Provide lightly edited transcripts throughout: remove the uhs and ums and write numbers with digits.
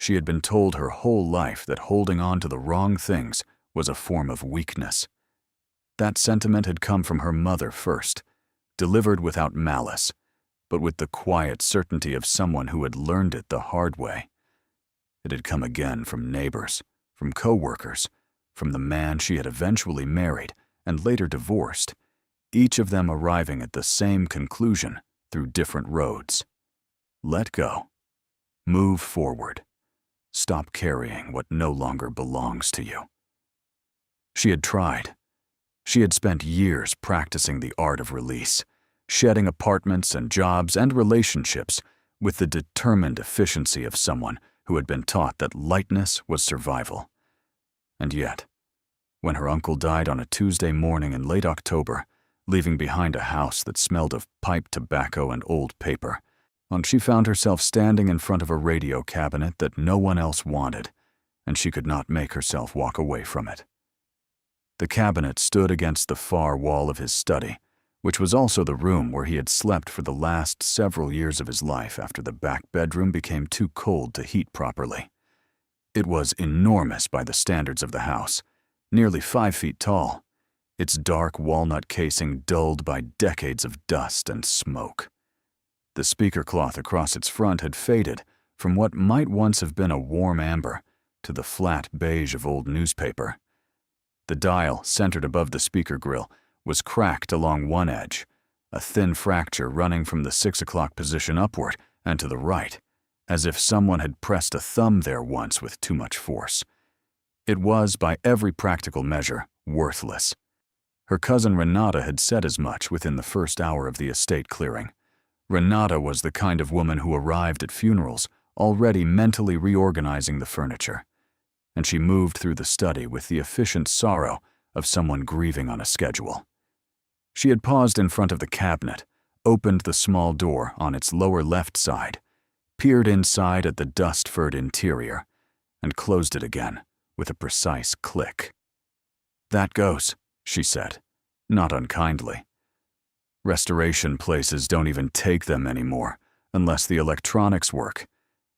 She had been told her whole life that holding on to the wrong things was a form of weakness. That sentiment had come from her mother first, delivered without malice, but with the quiet certainty of someone who had learned it the hard way. It had come again from neighbors, from coworkers, from the man she had eventually married and later divorced, each of them arriving at the same conclusion through different roads. Let go. Move forward. Stop carrying what no longer belongs to you. She had tried. She had spent years practicing the art of release, shedding apartments and jobs and relationships with the determined efficiency of someone who had been taught that lightness was survival. And yet, when her uncle died on a Tuesday morning in late October, leaving behind a house that smelled of pipe tobacco and old paper, she found herself standing in front of a radio cabinet that no one else wanted, and she could not make herself walk away from it. The cabinet stood against the far wall of his study, which was also the room where he had slept for the last several years of his life after the back bedroom became too cold to heat properly. It was enormous by the standards of the house, nearly 5 feet tall, its dark walnut casing dulled by decades of dust and smoke. The speaker cloth across its front had faded from what might once have been a warm amber to the flat beige of old newspaper. The dial, centered above the speaker grill, was cracked along one edge, a thin fracture running from the 6 o'clock position upward and to the right, as if someone had pressed a thumb there once with too much force. It was, by every practical measure, worthless. Her cousin Renata had said as much within the first hour of the estate clearing. Renata was the kind of woman who arrived at funerals already mentally reorganizing the furniture, and she moved through the study with the efficient sorrow of someone grieving on a schedule. She had paused in front of the cabinet, opened the small door on its lower left side, peered inside at the dust-furred interior, and closed it again with a precise click. "That goes," she said, not unkindly. Restoration places don't even take them anymore unless the electronics work,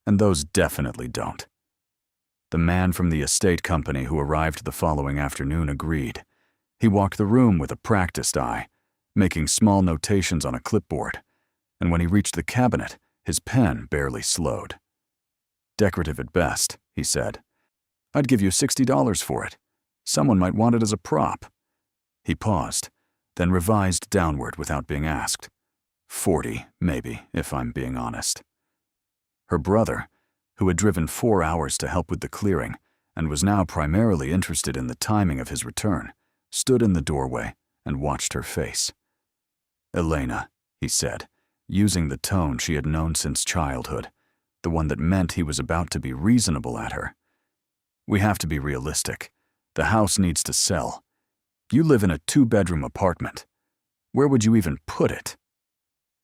and those definitely don't. The man from the estate company who arrived the following afternoon agreed. He walked the room with a practiced eye, making small notations on a clipboard, and when he reached the cabinet, his pen barely slowed. "Decorative at best," he said. "I'd give you $60 for it. Someone might want it as a prop." He paused, then revised downward without being asked. 40, maybe, if I'm being honest. Her brother, who had driven 4 hours to help with the clearing and was now primarily interested in the timing of his return, stood in the doorway and watched her face. "Elena," he said, using the tone she had known since childhood, the one that meant he was about to be reasonable at her. "We have to be realistic. The house needs to sell. You live in a 2-bedroom apartment. Where would you even put it?"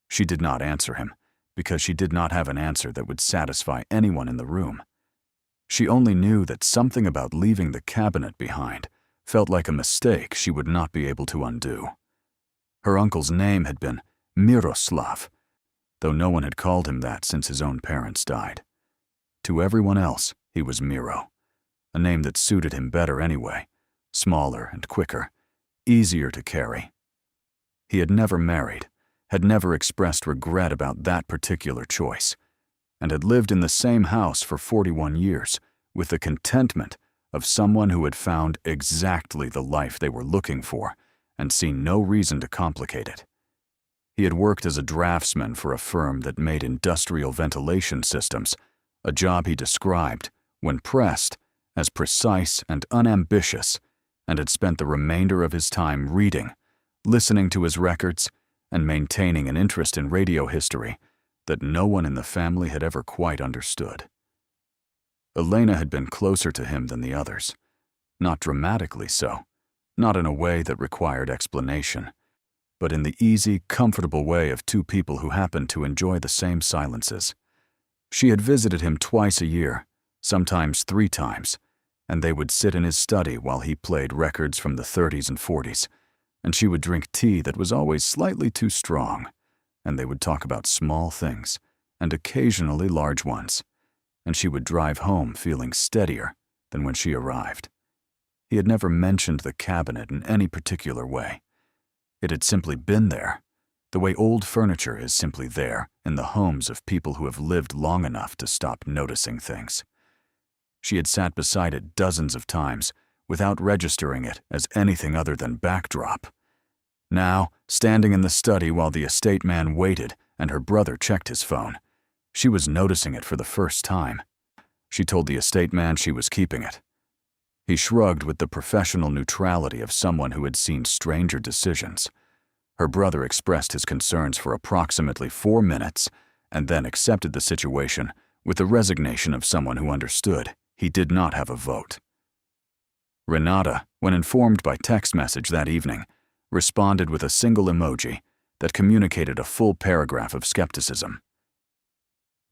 She did not answer him, because she did not have an answer that would satisfy anyone in the room. She only knew that something about leaving the cabinet behind felt like a mistake she would not be able to undo. Her uncle's name had been Miroslav, though no one had called him that since his own parents died. To everyone else, he was Miro, a name that suited him better anyway, smaller and quicker, easier to carry. He had never married, had never expressed regret about that particular choice, and had lived in the same house for 41 years with the contentment of someone who had found exactly the life they were looking for and seen no reason to complicate it. He had worked as a draftsman for a firm that made industrial ventilation systems, a job he described, when pressed, as precise and unambitious, and had spent the remainder of his time reading, listening to his records, and maintaining an interest in radio history that no one in the family had ever quite understood. Elena had been closer to him than the others, not dramatically so, not in a way that required explanation, but in the easy, comfortable way of two people who happened to enjoy the same silences. She had visited him twice a year, sometimes 3 times, and they would sit in his study while he played records from the 30s and 40s, and she would drink tea that was always slightly too strong, and they would talk about small things, and occasionally large ones, and she would drive home feeling steadier than when she arrived. He had never mentioned the cabinet in any particular way. It had simply been there, the way old furniture is simply there in the homes of people who have lived long enough to stop noticing things. She had sat beside it dozens of times without registering it as anything other than backdrop. Now, standing in the study while the estate man waited and her brother checked his phone, she was noticing it for the first time. She told the estate man she was keeping it. He shrugged with the professional neutrality of someone who had seen stranger decisions. Her brother expressed his concerns for approximately 4 minutes and then accepted the situation with the resignation of someone who understood he did not have a vote. Renata, when informed by text message that evening, responded with a single emoji that communicated a full paragraph of skepticism.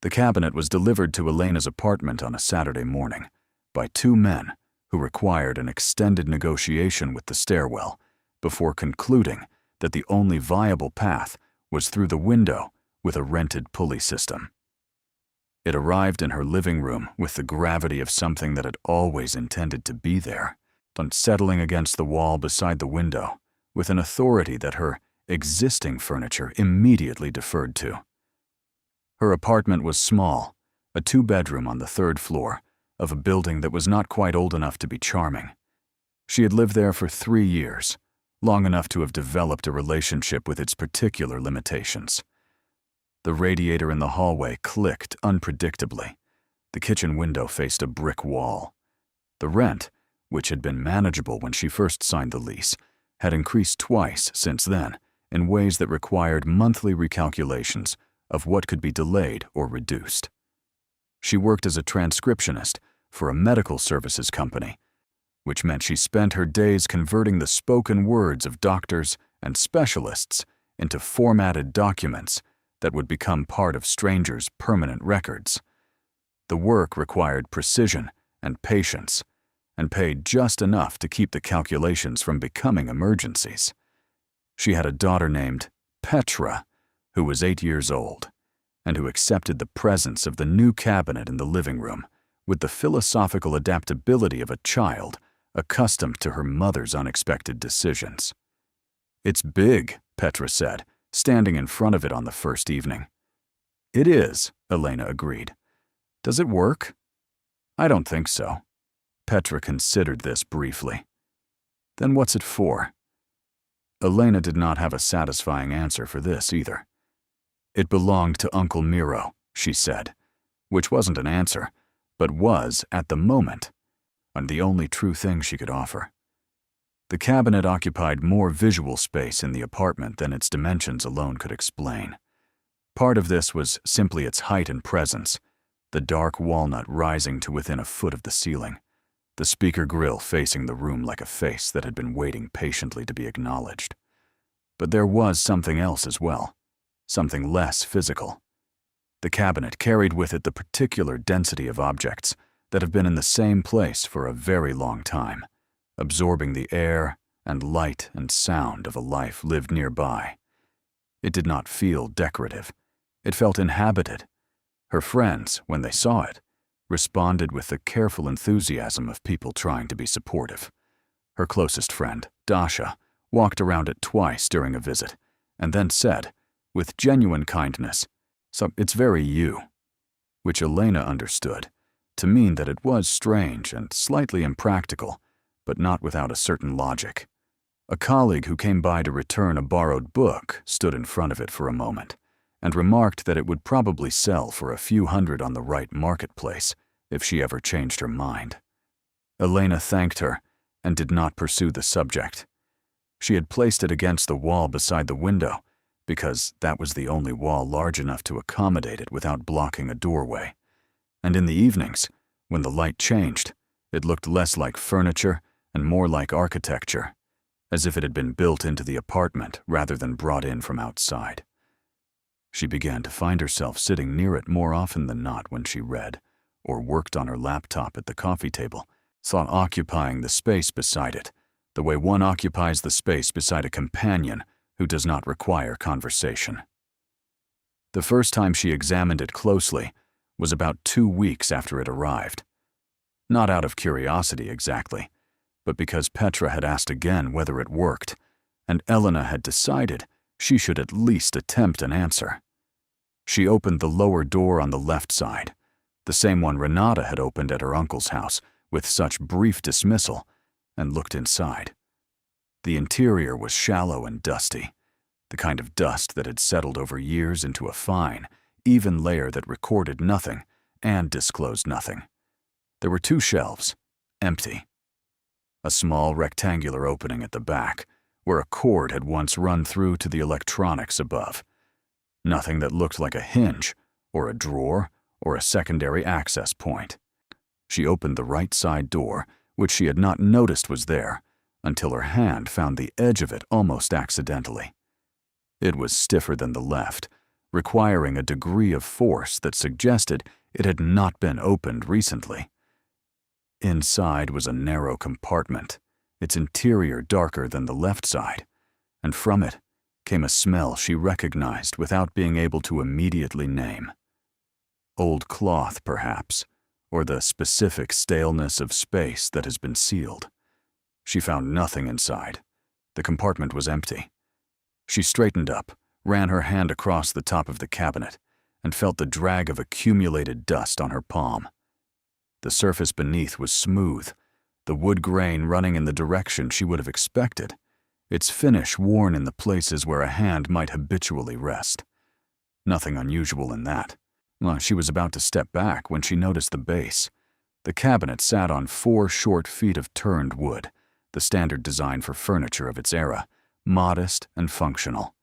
The cabinet was delivered to Elena's apartment on a Saturday morning by 2 men who required an extended negotiation with the stairwell before concluding that the only viable path was through the window with a rented pulley system. It arrived in her living room with the gravity of something that had always intended to be there, and settling against the wall beside the window with an authority that her existing furniture immediately deferred to. Her apartment was small, a 2-bedroom on the 3rd floor of a building that was not quite old enough to be charming. She had lived there for 3 years, long enough to have developed a relationship with its particular limitations. The radiator in the hallway clicked unpredictably. The kitchen window faced a brick wall. The rent, which had been manageable when she first signed the lease, had increased twice since then in ways that required monthly recalculations of what could be delayed or reduced. She worked as a transcriptionist for a medical services company, which meant she spent her days converting the spoken words of doctors and specialists into formatted documents that would become part of strangers' permanent records. The work required precision and patience, and paid just enough to keep the calculations from becoming emergencies. She had a daughter named Petra, who was 8 years old, and who accepted the presence of the new cabinet in the living room with the philosophical adaptability of a child accustomed to her mother's unexpected decisions. "It's big," Petra said, standing in front of it on the first evening. "It is," Elena agreed. "Does it work?" "I don't think so." Petra considered this briefly. "Then what's it for?" Elena did not have a satisfying answer for this either. "It belonged to Uncle Miro," she said, which wasn't an answer, but was, at the moment, and the only true thing she could offer. The cabinet occupied more visual space in the apartment than its dimensions alone could explain. Part of this was simply its height and presence, the dark walnut rising to within a foot of the ceiling, the speaker grill facing the room like a face that had been waiting patiently to be acknowledged. But there was something else as well, something less physical. The cabinet carried with it the particular density of objects that have been in the same place for a very long time, absorbing the air and light and sound of a life lived nearby. It did not feel decorative. It felt inhabited. Her friends, when they saw it, responded with the careful enthusiasm of people trying to be supportive. Her closest friend, Dasha, walked around it twice during a visit, and then said, with genuine kindness, "So it's very you," which Elena understood to mean that it was strange and slightly impractical, but not without a certain logic. A colleague who came by to return a borrowed book stood in front of it for a moment and remarked that it would probably sell for a few hundred on the right marketplace if she ever changed her mind. Elena thanked her and did not pursue the subject. She had placed it against the wall beside the window because that was the only wall large enough to accommodate it without blocking a doorway. And in the evenings, when the light changed, it looked less like furniture and more like architecture, as if it had been built into the apartment rather than brought in from outside. She began to find herself sitting near it more often than not when she read, or worked on her laptop at the coffee table, thought occupying the space beside it, the way one occupies the space beside a companion who does not require conversation. The first time she examined it closely was about 2 weeks after it arrived. Not out of curiosity exactly, but because Petra had asked again whether it worked, and Elena had decided she should at least attempt an answer. She opened the lower door on the left side, the same one Renata had opened at her uncle's house with such brief dismissal, and looked inside. The interior was shallow and dusty, the kind of dust that had settled over years into a fine, even layer that recorded nothing and disclosed nothing. There were 2 shelves, empty. A small rectangular opening at the back, where a cord had once run through to the electronics above. Nothing that looked like a hinge, or a drawer, or a secondary access point. She opened the right side door, which she had not noticed was there, until her hand found the edge of it almost accidentally. It was stiffer than the left, requiring a degree of force that suggested it had not been opened recently. Inside was a narrow compartment, its interior darker than the left side, and from it came a smell she recognized without being able to immediately name. Old cloth, perhaps, or the specific staleness of space that has been sealed. She found nothing inside. The compartment was empty. She straightened up, ran her hand across the top of the cabinet, and felt the drag of accumulated dust on her palm. The surface beneath was smooth, the wood grain running in the direction she would have expected, its finish worn in the places where a hand might habitually rest. Nothing unusual in that. She was about to step back when she noticed the base. The cabinet sat on 4 short feet of turned wood, the standard design for furniture of its era, modest and functional.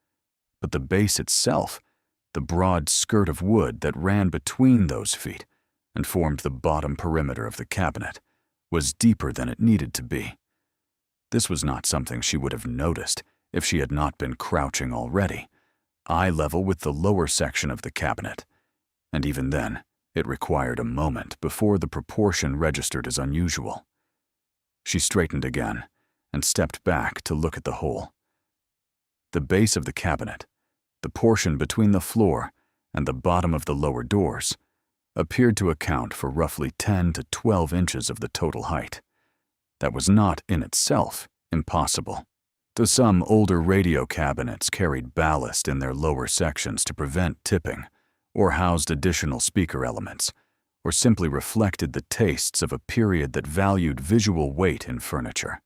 But the base itself, the broad skirt of wood that ran between those feet and formed the bottom perimeter of the cabinet, was deeper than it needed to be. This was not something she would have noticed if she had not been crouching already, eye level with the lower section of the cabinet, and even then, it required a moment before the proportion registered as unusual. She straightened again and stepped back to look at the hole. The base of the cabinet, the portion between the floor and the bottom of the lower doors, appeared to account for roughly 10 to 12 inches of the total height. That was not in itself impossible. Though some older radio cabinets carried ballast in their lower sections to prevent tipping, or housed additional speaker elements, or simply reflected the tastes of a period that valued visual weight in furniture.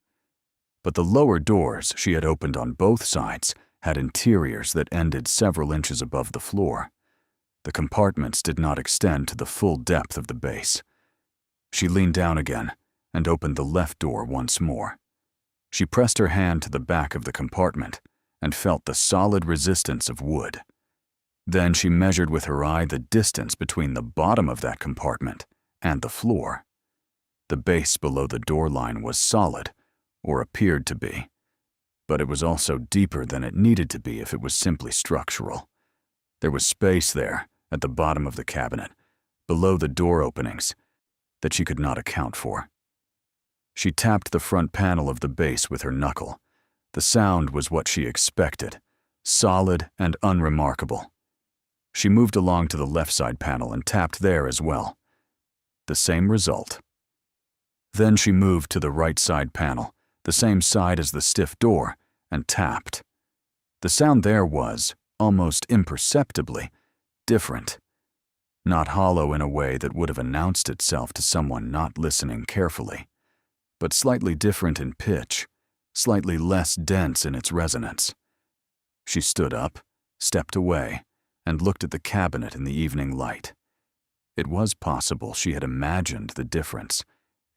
But the lower doors she had opened on both sides had interiors that ended several inches above the floor. The compartments did not extend to the full depth of the base. She leaned down again and opened the left door once more. She pressed her hand to the back of the compartment and felt the solid resistance of wood. Then she measured with her eye the distance between the bottom of that compartment and the floor. The base below the door line was solid, or appeared to be, but it was also deeper than it needed to be if it was simply structural. There was space there, at the bottom of the cabinet, below the door openings, that she could not account for. She tapped the front panel of the base with her knuckle. The sound was what she expected, solid and unremarkable. She moved along to the left side panel and tapped there as well. The same result. Then she moved to the right side panel, the same side as the stiff door, and tapped. The sound there was, almost imperceptibly, different. Not hollow in a way that would have announced itself to someone not listening carefully, but slightly different in pitch, slightly less dense in its resonance. She stood up, stepped away, and looked at the cabinet in the evening light. It was possible she had imagined the difference.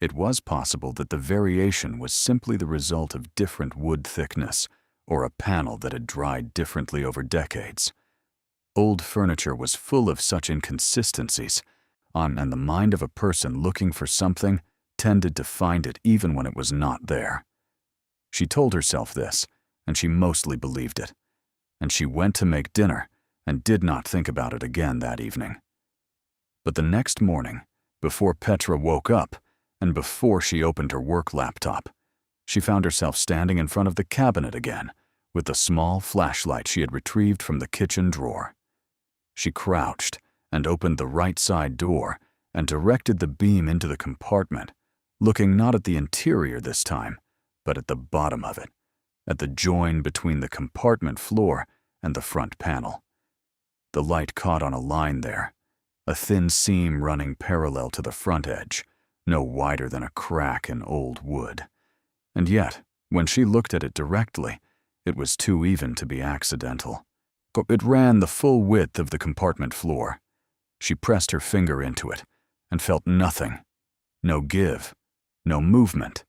It was possible that the variation was simply the result of different wood thickness, or a panel that had dried differently over decades. Old furniture was full of such inconsistencies, and the mind of a person looking for something tended to find it even when it was not there. She told herself this, and she mostly believed it. And she went to make dinner and did not think about it again that evening. But the next morning, before Petra woke up, and before she opened her work laptop, she found herself standing in front of the cabinet again, with the small flashlight she had retrieved from the kitchen drawer. She crouched and opened the right side door and directed the beam into the compartment, looking not at the interior this time, but at the bottom of it, at the join between the compartment floor and the front panel. The light caught on a line there, a thin seam running parallel to the front edge, no wider than a crack in old wood. And yet, when she looked at it directly, it was too even to be accidental. It ran the full width of the compartment floor. She pressed her finger into it and felt nothing, no give, no movement.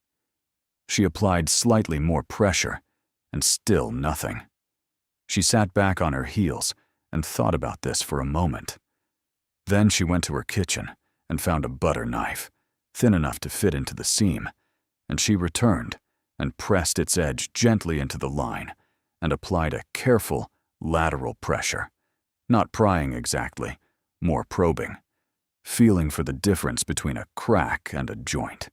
She applied slightly more pressure, and still nothing. She sat back on her heels and thought about this for a moment. Then she went to her kitchen and found a butter knife, thin enough to fit into the seam, and she returned and pressed its edge gently into the line and applied a careful lateral pressure, not prying exactly, more probing, feeling for the difference between a crack and a joint.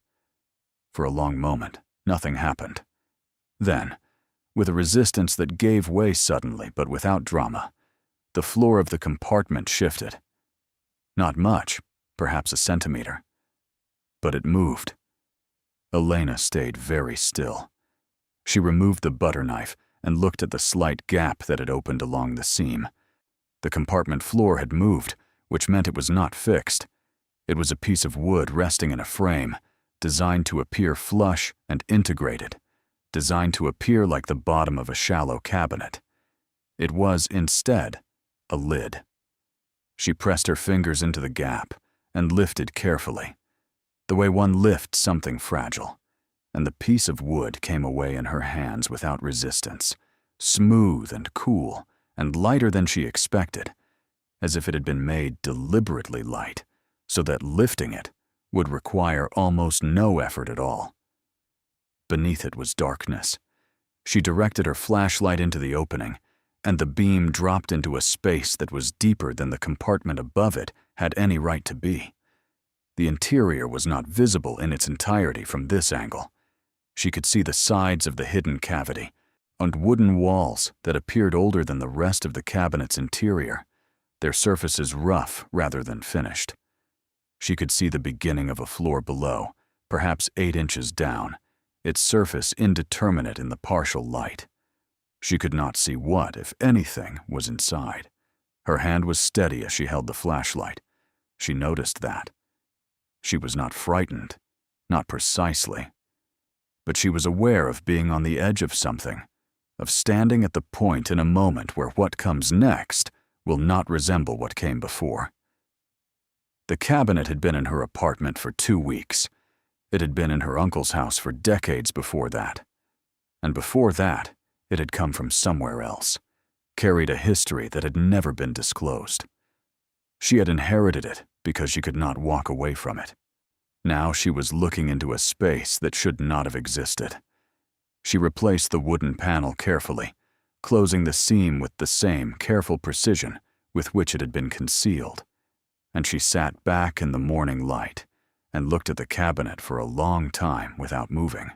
For a long moment, nothing happened. Then, with a resistance that gave way suddenly but without drama, the floor of the compartment shifted. Not much, perhaps a centimeter. But it moved. Elena stayed very still. She removed the butter knife and looked at the slight gap that had opened along the seam. The compartment floor had moved, which meant it was not fixed. It was a piece of wood resting in a frame, designed to appear flush and integrated, designed to appear like the bottom of a shallow cabinet. It was, instead, a lid. She pressed her fingers into the gap and lifted carefully, the way one lifts something fragile, and the piece of wood came away in her hands without resistance, smooth and cool and lighter than she expected, as if it had been made deliberately light, so that lifting it would require almost no effort at all. Beneath it was darkness. She directed her flashlight into the opening, and the beam dropped into a space that was deeper than the compartment above it had any right to be. The interior was not visible in its entirety from this angle. She could see the sides of the hidden cavity, and wooden walls that appeared older than the rest of the cabinet's interior, their surfaces rough rather than finished. She could see the beginning of a floor below, perhaps 8 inches down, its surface indeterminate in the partial light. She could not see what, if anything, was inside. Her hand was steady as she held the flashlight. She noticed that. She was not frightened, not precisely. But she was aware of being on the edge of something, of standing at the point in a moment where what comes next will not resemble what came before. The cabinet had been in her apartment for 2 weeks. It had been in her uncle's house for decades before that. And before that, it had come from somewhere else, carried a history that had never been disclosed. She had inherited it because she could not walk away from it. Now she was looking into a space that should not have existed. She replaced the wooden panel carefully, closing the seam with the same careful precision with which it had been concealed, and she sat back in the morning light and looked at the cabinet for a long time without moving.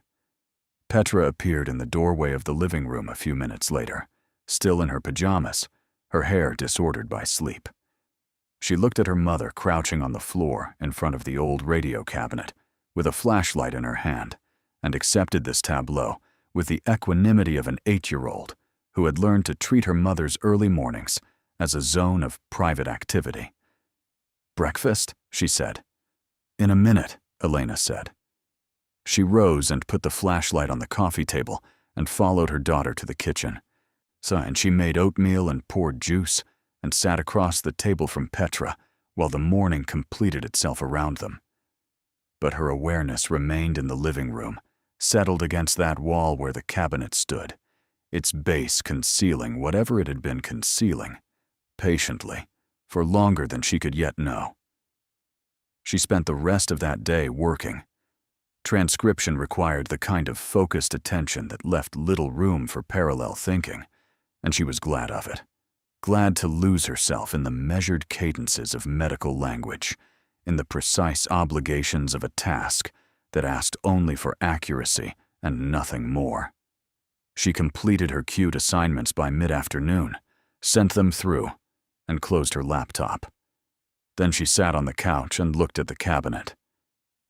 Petra appeared in the doorway of the living room a few minutes later, still in her pajamas, her hair disordered by sleep. She looked at her mother crouching on the floor in front of the old radio cabinet, with a flashlight in her hand, and accepted this tableau with the equanimity of an 8-year-old who had learned to treat her mother's early mornings as a zone of private activity. "Breakfast?" she said. "In a minute," Elena said. She rose and put the flashlight on the coffee table and followed her daughter to the kitchen. And she made oatmeal and poured juice and sat across the table from Petra while the morning completed itself around them. But her awareness remained in the living room, settled against that wall where the cabinet stood, its base concealing whatever it had been concealing, patiently, for longer than she could yet know. She spent the rest of that day working. Transcription required the kind of focused attention that left little room for parallel thinking, and she was glad of it. Glad to lose herself in the measured cadences of medical language, in the precise obligations of a task that asked only for accuracy and nothing more. She completed her cued assignments by mid-afternoon, sent them through, and closed her laptop. Then she sat on the couch and looked at the cabinet.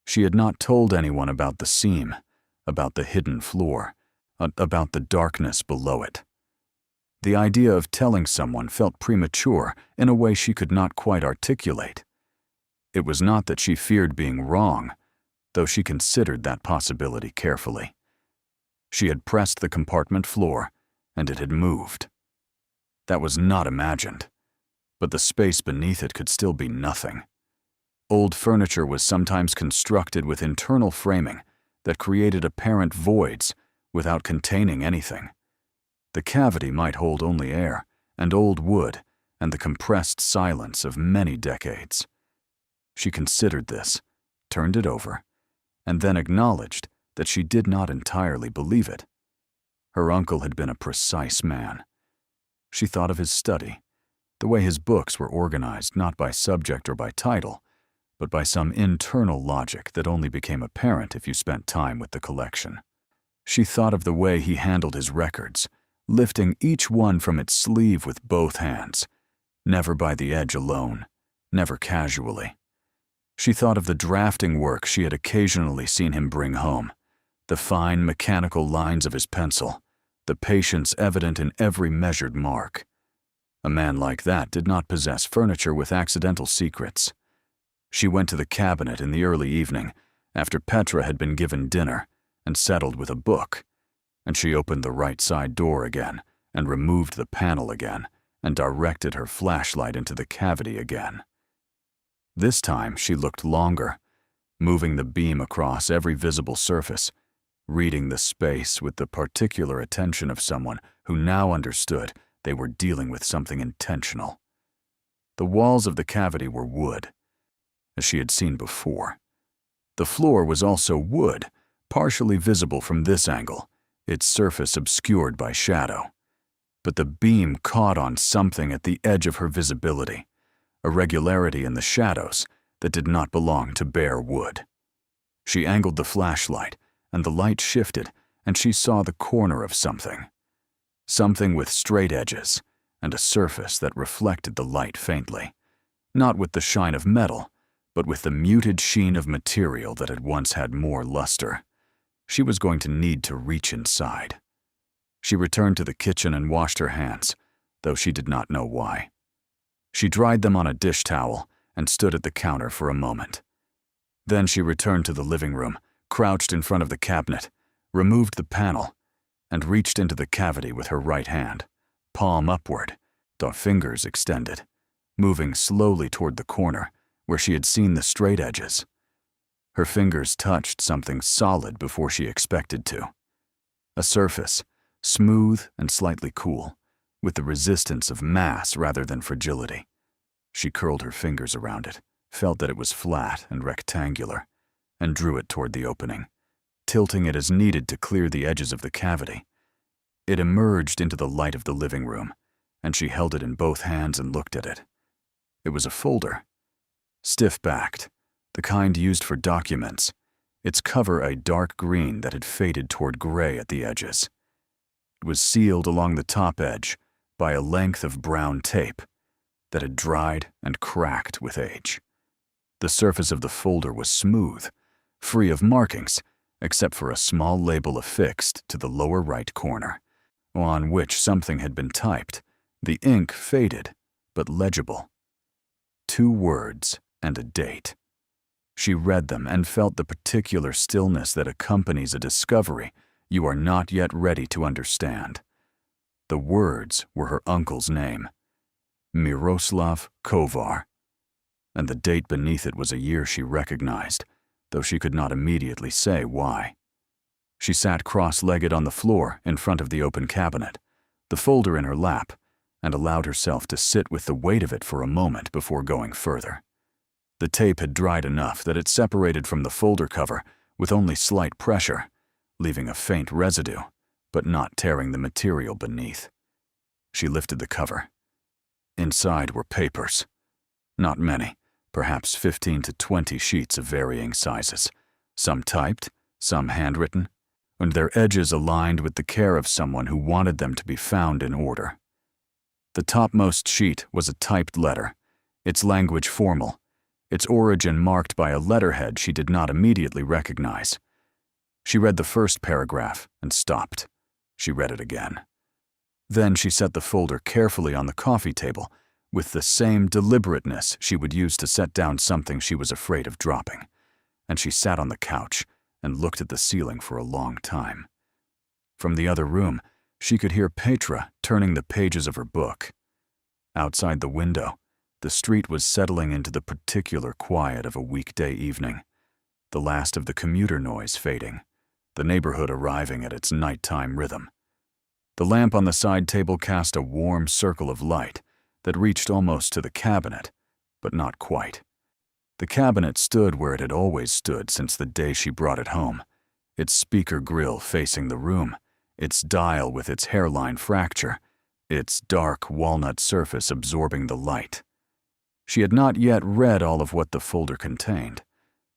She had not told anyone about the seam, about the hidden floor, about the darkness below it. The idea of telling someone felt premature in a way she could not quite articulate. It was not that she feared being wrong, though she considered that possibility carefully. She had pressed the compartment floor, and it had moved. That was not imagined, but the space beneath it could still be nothing. Old furniture was sometimes constructed with internal framing that created apparent voids without containing anything. The cavity might hold only air and old wood and the compressed silence of many decades. She considered this, turned it over, and then acknowledged that she did not entirely believe it. Her uncle had been a precise man. She thought of his study, the way his books were organized not by subject or by title, but by some internal logic that only became apparent if you spent time with the collection. She thought of the way he handled his records, lifting each one from its sleeve with both hands, never by the edge alone, never casually. She thought of the drafting work she had occasionally seen him bring home, the fine mechanical lines of his pencil, the patience evident in every measured mark. A man like that did not possess furniture with accidental secrets. She went to the cabinet in the early evening, after Petra had been given dinner, and settled with a book, and she opened the right side door again, and removed the panel again, and directed her flashlight into the cavity again. This time she looked longer, moving the beam across every visible surface, reading the space with the particular attention of someone who now understood they were dealing with something intentional. The walls of the cavity were wood, as she had seen before. The floor was also wood, partially visible from this angle, its surface obscured by shadow. But the beam caught on something at the edge of her visibility, a regularity in the shadows that did not belong to bare wood. She angled the flashlight, and the light shifted, and she saw the corner of something. Something with straight edges, and a surface that reflected the light faintly, not with the shine of metal, but with the muted sheen of material that had once had more luster. She was going to need to reach inside. She returned to the kitchen and washed her hands, though she did not know why. She dried them on a dish towel and stood at the counter for a moment. Then she returned to the living room, crouched in front of the cabinet, removed the panel, and reached into the cavity with her right hand, palm upward, the fingers extended, moving slowly toward the corner where she had seen the straight edges. Her fingers touched something solid before she expected to. A surface, smooth and slightly cool, with the resistance of mass rather than fragility. She curled her fingers around it, felt that it was flat and rectangular, and drew it toward the opening, tilting it as needed to clear the edges of the cavity. It emerged into the light of the living room, and she held it in both hands and looked at it. It was a folder, stiff-backed, the kind used for documents, its cover a dark green that had faded toward gray at the edges. It was sealed along the top edge by a length of brown tape that had dried and cracked with age. The surface of the folder was smooth, free of markings, except for a small label affixed to the lower right corner, on which something had been typed, the ink faded, but legible. 2 words and a date. She read them and felt the particular stillness that accompanies a discovery you are not yet ready to understand. The words were her uncle's name, Miroslav Kovar, and the date beneath it was a year she recognized, though she could not immediately say why. She sat cross-legged on the floor in front of the open cabinet, the folder in her lap, and allowed herself to sit with the weight of it for a moment before going further. The tape had dried enough that it separated from the folder cover with only slight pressure, leaving a faint residue, but not tearing the material beneath. She lifted the cover. Inside were papers. Not many, perhaps 15 to 20 sheets of varying sizes, some typed, some handwritten, and their edges aligned with the care of someone who wanted them to be found in order. The topmost sheet was a typed letter, its language formal, its origin marked by a letterhead she did not immediately recognize. She read the first paragraph and stopped. She read it again. Then she set the folder carefully on the coffee table with the same deliberateness she would use to set down something she was afraid of dropping, and she sat on the couch and looked at the ceiling for a long time. From the other room, she could hear Petra turning the pages of her book. Outside the window, the street was settling into the particular quiet of a weekday evening, the last of the commuter noise fading, the neighborhood arriving at its nighttime rhythm. The lamp on the side table cast a warm circle of light that reached almost to the cabinet, but not quite. The cabinet stood where it had always stood since the day she brought it home, its speaker grill facing the room, its dial with its hairline fracture, its dark walnut surface absorbing the light. She had not yet read all of what the folder contained.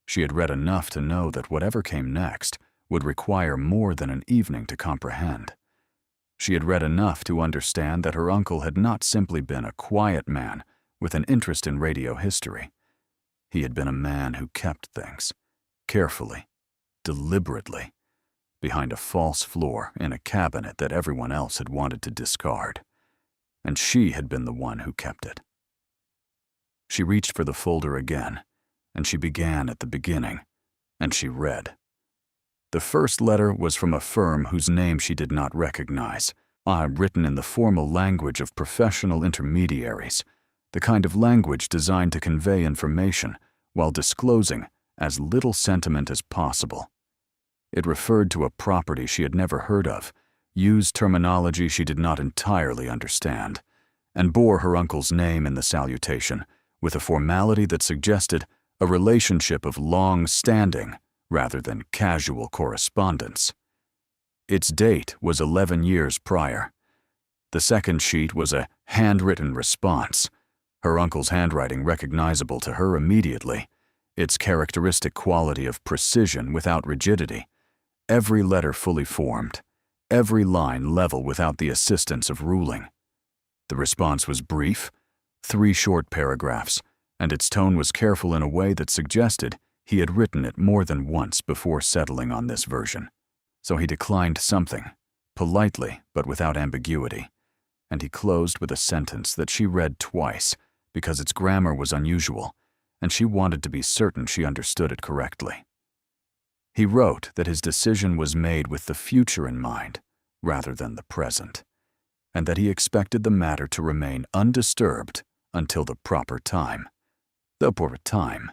She had read enough to know that whatever came next would require more than an evening to comprehend. She had read enough to understand that her uncle had not simply been a quiet man with an interest in radio history. He had been a man who kept things, carefully, deliberately, behind a false floor in a cabinet that everyone else had wanted to discard. And she had been the one who kept it. She reached for the folder again, and she began at the beginning, and she read. The first letter was from a firm whose name she did not recognize, written in the formal language of professional intermediaries, the kind of language designed to convey information while disclosing as little sentiment as possible. It referred to a property she had never heard of, used terminology she did not entirely understand, and bore her uncle's name in the salutation with a formality that suggested a relationship of long standing rather than casual correspondence. Its date was 11 years prior. The second sheet was a handwritten response, her uncle's handwriting recognizable to her immediately, its characteristic quality of precision without rigidity, every letter fully formed, every line level without the assistance of ruling. The response was brief, 3 short paragraphs, and its tone was careful in a way that suggested he had written it more than once before settling on this version. So he declined something, politely but without ambiguity, and he closed with a sentence that she read twice because its grammar was unusual, and she wanted to be certain she understood it correctly. He wrote that his decision was made with the future in mind rather than the present, and that he expected the matter to remain undisturbed until the proper time. The proper time.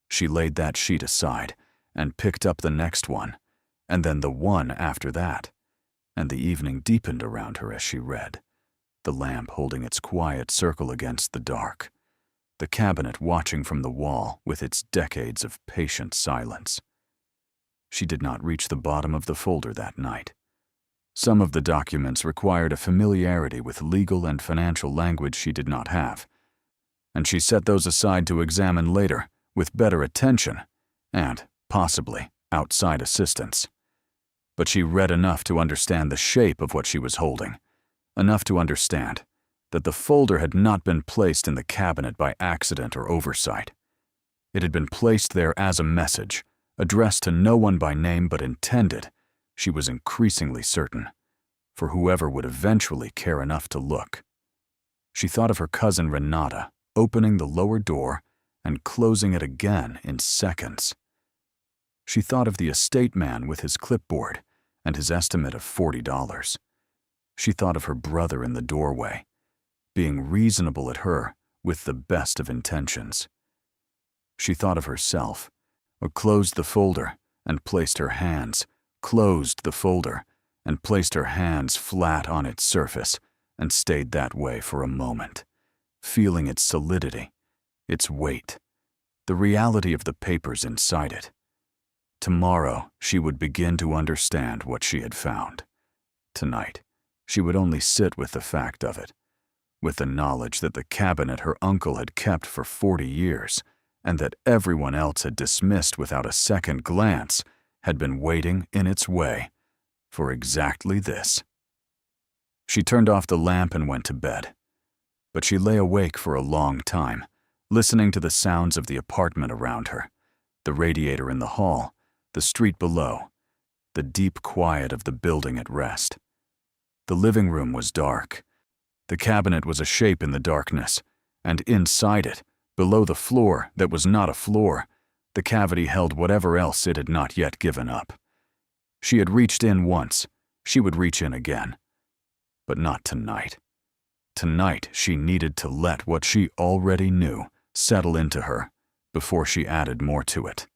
She laid that sheet aside and picked up the next one, and then the one after that, and the evening deepened around her as she read, the lamp holding its quiet circle against the dark, the cabinet watching from the wall with its decades of patient silence. She did not reach the bottom of the folder that night. Some of the documents required a familiarity with legal and financial language she did not have, and she set those aside to examine later with better attention and, possibly, outside assistance. But she read enough to understand the shape of what she was holding, enough to understand that the folder had not been placed in the cabinet by accident or oversight. It had been placed there as a message, addressed to no one by name but intended, she was increasingly certain, for whoever would eventually care enough to look. She thought of her cousin Renata opening the lower door and closing it again in seconds. She thought of the estate man with his clipboard and his estimate of $40. She thought of her brother in the doorway, being reasonable at her with the best of intentions. She thought of herself, closed the folder and placed her hands, closed the folder and placed her hands flat on its surface and stayed that way for a moment, feeling its solidity, its weight, the reality of the papers inside it. Tomorrow, she would begin to understand what she had found. Tonight, she would only sit with the fact of it, with the knowledge that the cabinet her uncle had kept for 40 years, and that everyone else had dismissed without a second glance, had been waiting in its way for exactly this. She turned off the lamp and went to bed, but she lay awake for a long time, listening to the sounds of the apartment around her, the radiator in the hall, the street below, the deep quiet of the building at rest. The living room was dark. The cabinet was a shape in the darkness, and inside it, below the floor that was not a floor, the cavity held whatever else it had not yet given up. She had reached in once, she would reach in again. But not tonight. Tonight she needed to let what she already knew settle into her before she added more to it.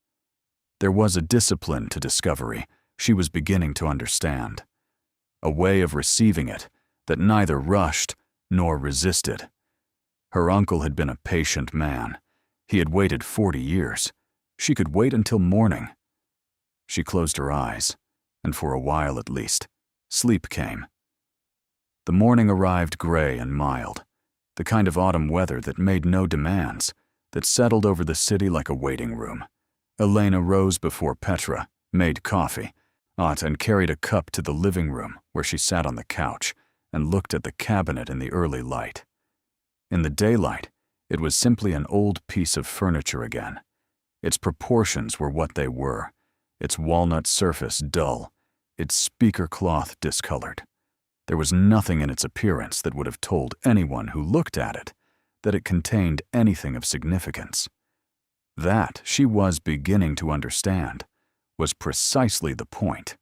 There was a discipline to discovery she was beginning to understand, a way of receiving it that neither rushed nor resisted. Her uncle had been a patient man. He had waited 40 years. She could wait until morning. She closed her eyes, and for a while at least, sleep came. The morning arrived gray and mild, the kind of autumn weather that made no demands, that settled over the city like a waiting room. Elena rose before Petra, made coffee, ate and carried a cup to the living room where she sat on the couch and looked at the cabinet in the early light. In the daylight, it was simply an old piece of furniture again. Its proportions were what they were, its walnut surface dull, its speaker cloth discolored. There was nothing in its appearance that would have told anyone who looked at it that it contained anything of significance. That, she was beginning to understand, was precisely the point.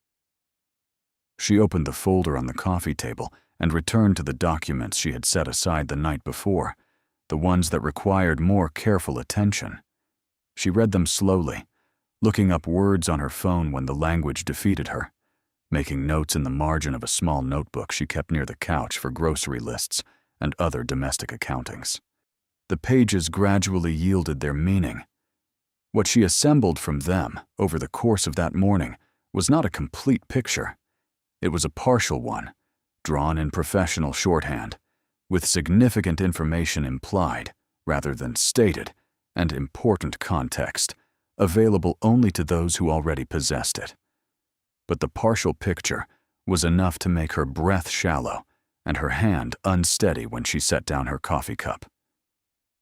She opened the folder on the coffee table and returned to the documents she had set aside the night before, the ones that required more careful attention. She read them slowly, looking up words on her phone when the language defeated her, making notes in the margin of a small notebook she kept near the couch for grocery lists and other domestic accountings. The pages gradually yielded their meaning. What she assembled from them over the course of that morning was not a complete picture. It was a partial one, drawn in professional shorthand, with significant information implied rather than stated, and important context, available only to those who already possessed it. But the partial picture was enough to make her breath shallow and her hand unsteady when she set down her coffee cup.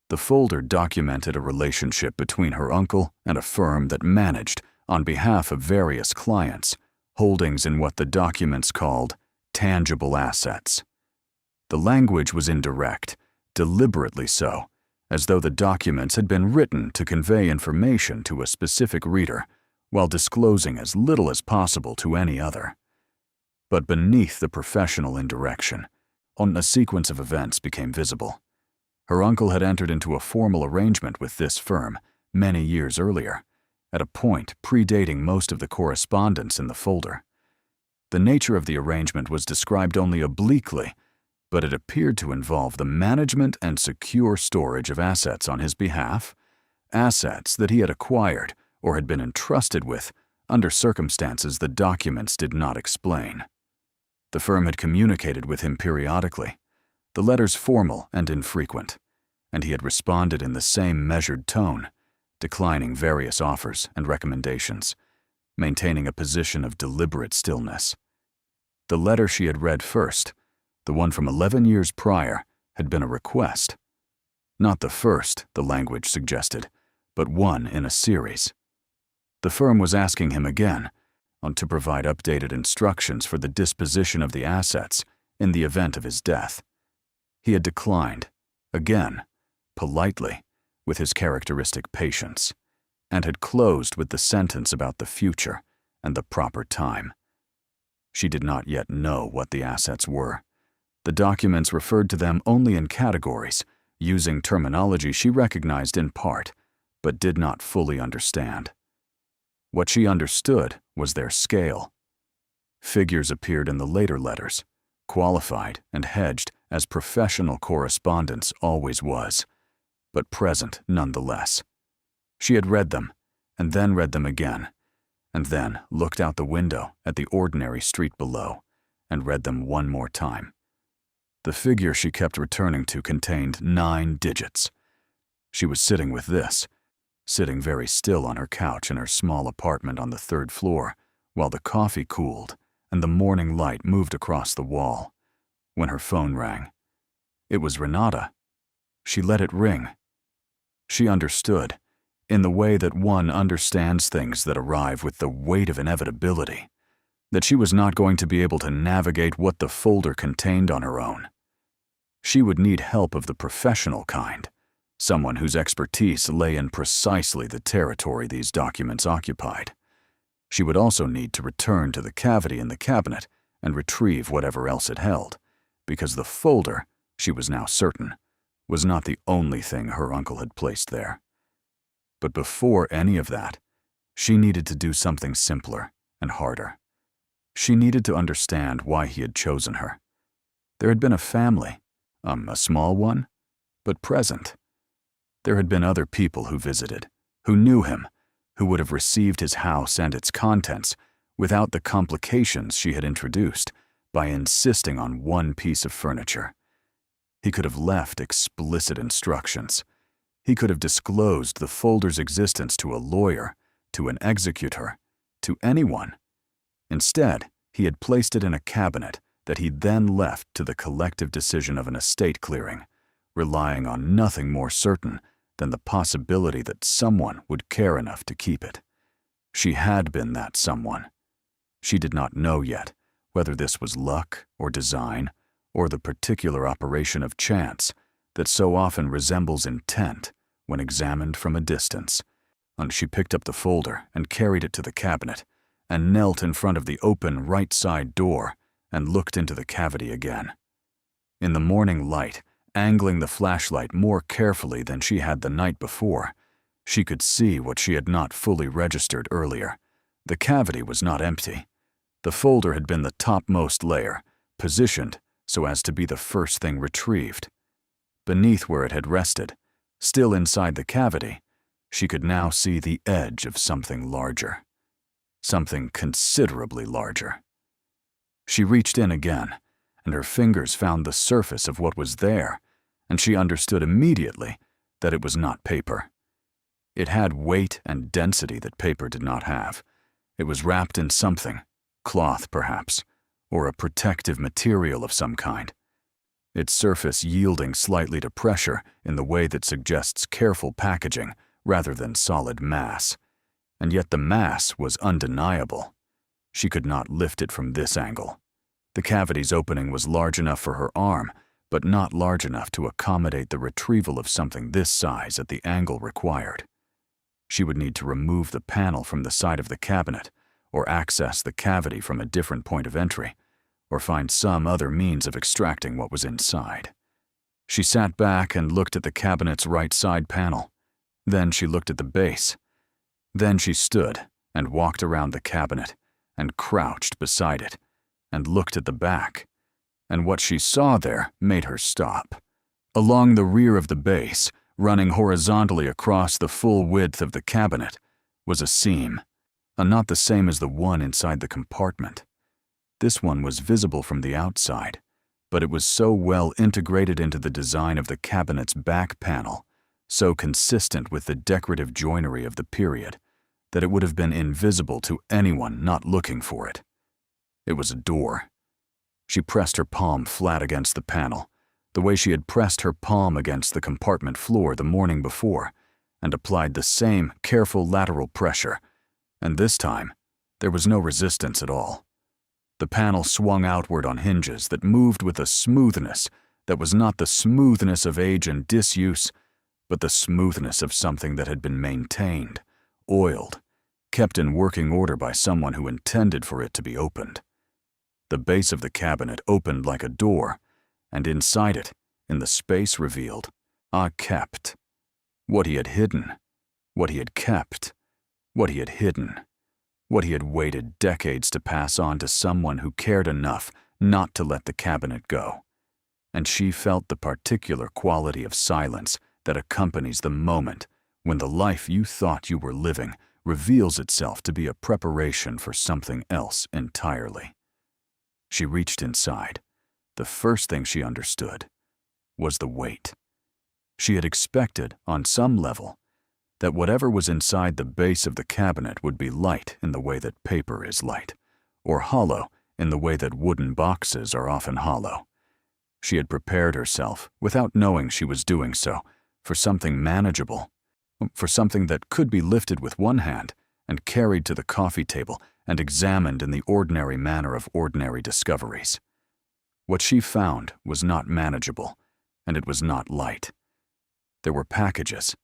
The folder documented a relationship between her uncle and a firm that managed, on behalf of various clients, holdings in what the documents called tangible assets. The language was indirect, deliberately so, as though the documents had been written to convey information to a specific reader, while disclosing as little as possible to any other. But beneath the professional indirection, a sequence of events became visible. Her uncle had entered into a formal arrangement with this firm many years earlier, at a point predating most of the correspondence in the folder. The nature of the arrangement was described only obliquely, but it appeared to involve the management and secure storage of assets on his behalf, assets that he had acquired or had been entrusted with under circumstances the documents did not explain. The firm had communicated with him periodically, the letters formal and infrequent, and he had responded in the same measured tone, declining various offers and recommendations, maintaining a position of deliberate stillness. The letter she had read first, the one from 11 years prior, had been a request. Not the first, the language suggested, but one in a series. The firm was asking him again to provide updated instructions for the disposition of the assets in the event of his death. He had declined, again, politely, with his characteristic patience, and had closed with the sentence about the future and the proper time. She did not yet know what the assets were. The documents referred to them only in categories, using terminology she recognized in part, but did not fully understand. What she understood was their scale. Figures appeared in the later letters, qualified and hedged as professional correspondence always was, but present nonetheless. She had read them, and then read them again, and then looked out the window at the ordinary street below, and read them one more time. The figure she kept returning to contained 9 digits. She was sitting with this, sitting very still on her couch in her small apartment on the 3rd floor, while the coffee cooled and the morning light moved across the wall, when her phone rang. It was Renata. She let it ring. She understood, in the way that one understands things that arrive with the weight of inevitability, that she was not going to be able to navigate what the folder contained on her own. She would need help of the professional kind, someone whose expertise lay in precisely the territory these documents occupied. She would also need to return to the cavity in the cabinet and retrieve whatever else it held, because the folder, she was now certain, was not the only thing her uncle had placed there. But before any of that, she needed to do something simpler and harder. She needed to understand why he had chosen her. There had been a family, a small one, but present. There had been other people who visited, who knew him, who would have received his house and its contents without the complications she had introduced by insisting on one piece of furniture. He could have left explicit instructions. He could have disclosed the folder's existence to a lawyer, to an executor, to anyone. Instead, he had placed it in a cabinet that he then left to the collective decision of an estate clearing, relying on nothing more certain than the possibility that someone would care enough to keep it. She had been that someone. She did not know yet whether this was luck or design or the particular operation of chance that so often resembles intent when examined from a distance. And she picked up the folder and carried it to the cabinet and knelt in front of the open right side door and looked into the cavity again. In the morning light, angling the flashlight more carefully than she had the night before, she could see what she had not fully registered earlier. The cavity was not empty. The folder had been the topmost layer, positioned so as to be the first thing retrieved. Beneath where it had rested, still inside the cavity, she could now see the edge of something larger. Something considerably larger. She reached in again, and her fingers found the surface of what was there, and she understood immediately that it was not paper. It had weight and density that paper did not have. It was wrapped in something, cloth perhaps, or a protective material of some kind, its surface yielding slightly to pressure in the way that suggests careful packaging rather than solid mass. And yet the mass was undeniable. She could not lift it from this angle. The cavity's opening was large enough for her arm, but not large enough to accommodate the retrieval of something this size at the angle required. She would need to remove the panel from the side of the cabinet, or access the cavity from a different point of entry, or find some other means of extracting what was inside. She sat back and looked at the cabinet's right side panel. Then she looked at the base. Then she stood and walked around the cabinet and crouched beside it and looked at the back. And what she saw there made her stop. Along the rear of the base, running horizontally across the full width of the cabinet, was a seam, not the same as the one inside the compartment. This one was visible from the outside, but it was so well integrated into the design of the cabinet's back panel, so consistent with the decorative joinery of the period, that it would have been invisible to anyone not looking for it. It was a door. She pressed her palm flat against the panel, the way she had pressed her palm against the compartment floor the morning before, and applied the same careful lateral pressure, and this time there was no resistance at all. The panel swung outward on hinges that moved with a smoothness that was not the smoothness of age and disuse, but the smoothness of something that had been maintained, oiled, kept in working order by someone who intended for it to be opened. The base of the cabinet opened like a door, and inside it, in the space revealed, kept. What he had hidden, what he had kept, what he had hidden, what he had waited decades to pass on to someone who cared enough not to let the cabinet go. And she felt the particular quality of silence that accompanies the moment when the life you thought you were living reveals itself to be a preparation for something else entirely. She reached inside. The first thing she understood was the weight. She had expected, on some level, that whatever was inside the base of the cabinet would be light in the way that paper is light, or hollow in the way that wooden boxes are often hollow. She had prepared herself, without knowing she was doing so, for something manageable, for something that could be lifted with one hand and carried to the coffee table and examined in the ordinary manner of ordinary discoveries. What she found was not manageable, and it was not light. There were packages.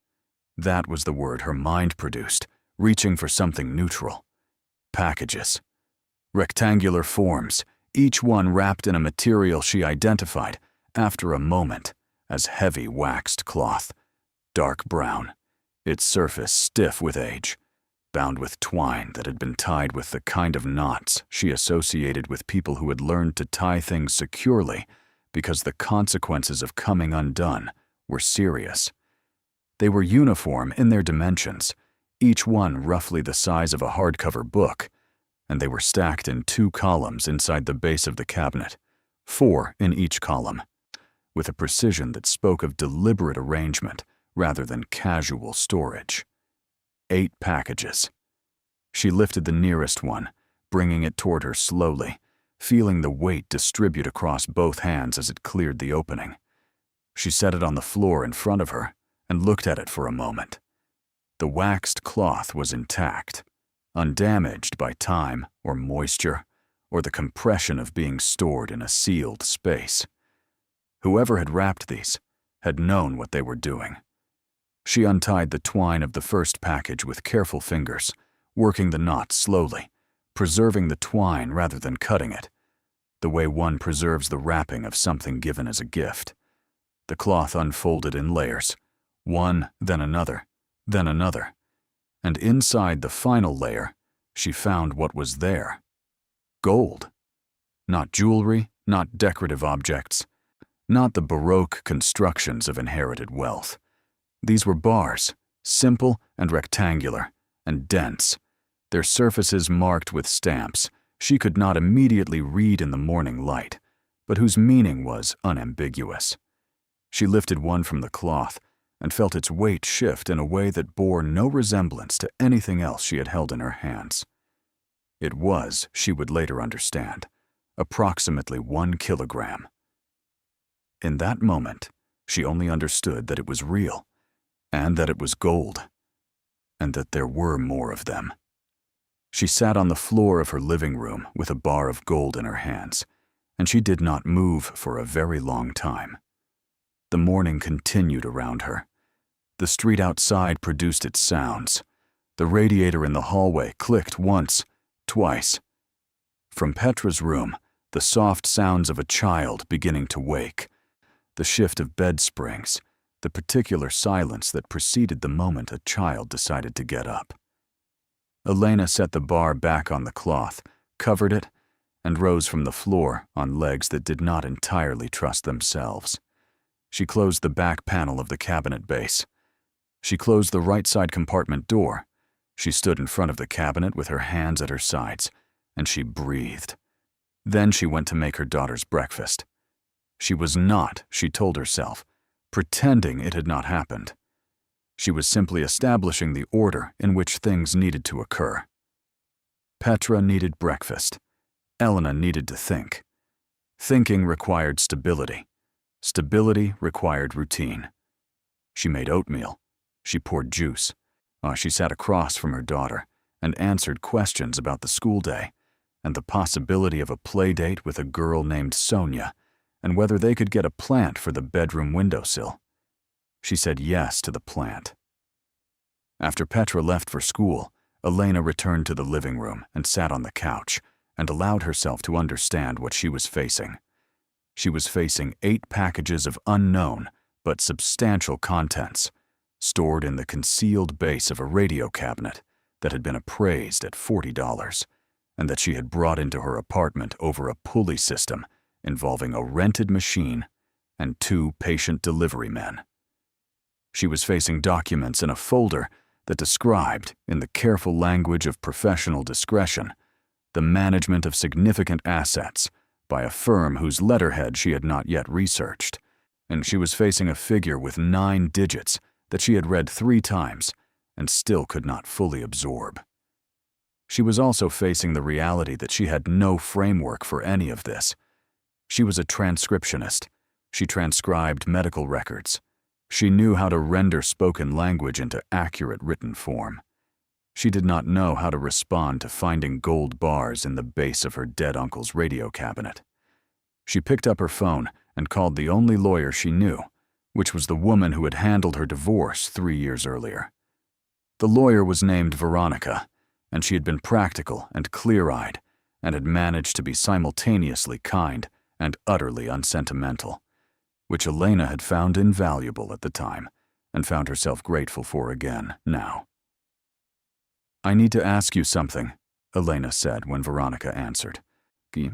That was the word her mind produced, reaching for something neutral. Packages. Rectangular forms, each one wrapped in a material she identified, after a moment, as heavy waxed cloth, dark brown, its surface stiff with age, bound with twine that had been tied with the kind of knots she associated with people who had learned to tie things securely because the consequences of coming undone were serious. They were uniform in their dimensions, each one roughly the size of a hardcover book, and they were stacked in 2 columns inside the base of the cabinet, 4 in each column, with a precision that spoke of deliberate arrangement rather than casual storage. 8 packages. She lifted the nearest one, bringing it toward her slowly, feeling the weight distribute across both hands as it cleared the opening. She set it on the floor in front of her and looked at it for a moment. The waxed cloth was intact, undamaged by time or moisture or the compression of being stored in a sealed space. Whoever had wrapped these had known what they were doing. She untied the twine of the first package with careful fingers, working the knot slowly, preserving the twine rather than cutting it, the way one preserves the wrapping of something given as a gift. The cloth unfolded in layers, one, then another, and inside the final layer, she found what was there. Gold. Not jewelry, not decorative objects, not the Baroque constructions of inherited wealth. These were bars, simple and rectangular, and dense, their surfaces marked with stamps she could not immediately read in the morning light, but whose meaning was unambiguous. She lifted one from the cloth and felt its weight shift in a way that bore no resemblance to anything else she had held in her hands. It was, she would later understand, approximately 1 kilogram. In that moment, she only understood that it was real, and that it was gold, and that there were more of them. She sat on the floor of her living room with a bar of gold in her hands, and she did not move for a very long time. The morning continued around her. The street outside produced its sounds. The radiator in the hallway clicked once, twice. From Petra's room, the soft sounds of a child beginning to wake, the shift of bed springs, the particular silence that preceded the moment a child decided to get up. Elena set the bar back on the cloth, covered it, and rose from the floor on legs that did not entirely trust themselves. She closed the back panel of the cabinet base. She closed the right side compartment door. She stood in front of the cabinet with her hands at her sides, and she breathed. Then she went to make her daughter's breakfast. She was not, she told herself, pretending it had not happened. She was simply establishing the order in which things needed to occur. Petra needed breakfast. Elena needed to think. Thinking required stability. Stability required routine. She made oatmeal. She poured juice. She sat across from her daughter and answered questions about the school day and the possibility of a play date with a girl named Sonia and whether they could get a plant for the bedroom windowsill. She said yes to the plant. After Petra left for school, Elena returned to the living room and sat on the couch and allowed herself to understand what she was facing. She was facing 8 packages of unknown but substantial contents, stored in the concealed base of a radio cabinet that had been appraised at $40 and that she had brought into her apartment over a pulley system involving a rented machine and 2 patient delivery men. She was facing documents in a folder that described, in the careful language of professional discretion, the management of significant assets by a firm whose letterhead she had not yet researched, and she was facing a figure with 9 digits that she had read 3 times and still could not fully absorb. She was also facing the reality that she had no framework for any of this. She was a transcriptionist. She transcribed medical records. She knew how to render spoken language into accurate written form. She did not know how to respond to finding gold bars in the base of her dead uncle's radio cabinet. She picked up her phone and called the only lawyer she knew, which was the woman who had handled her divorce 3 years earlier. The lawyer was named Veronica, and she had been practical and clear-eyed and had managed to be simultaneously kind and utterly unsentimental, which Elena had found invaluable at the time and found herself grateful for again now. "I need to ask you something," Elena said when Veronica answered.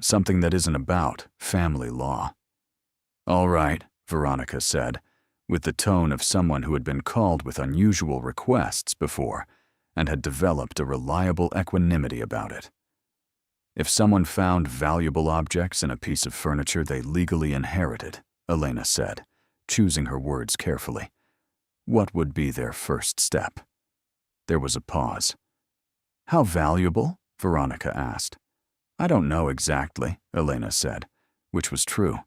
"Something that isn't about family law." "All right," Veronica said, with the tone of someone who had been called with unusual requests before and had developed a reliable equanimity about it. "If someone found valuable objects in a piece of furniture they legally inherited," Elena said, choosing her words carefully, "what would be their first step?" There was a pause. "How valuable?" Veronica asked. "I don't know exactly," Elena said, which was true.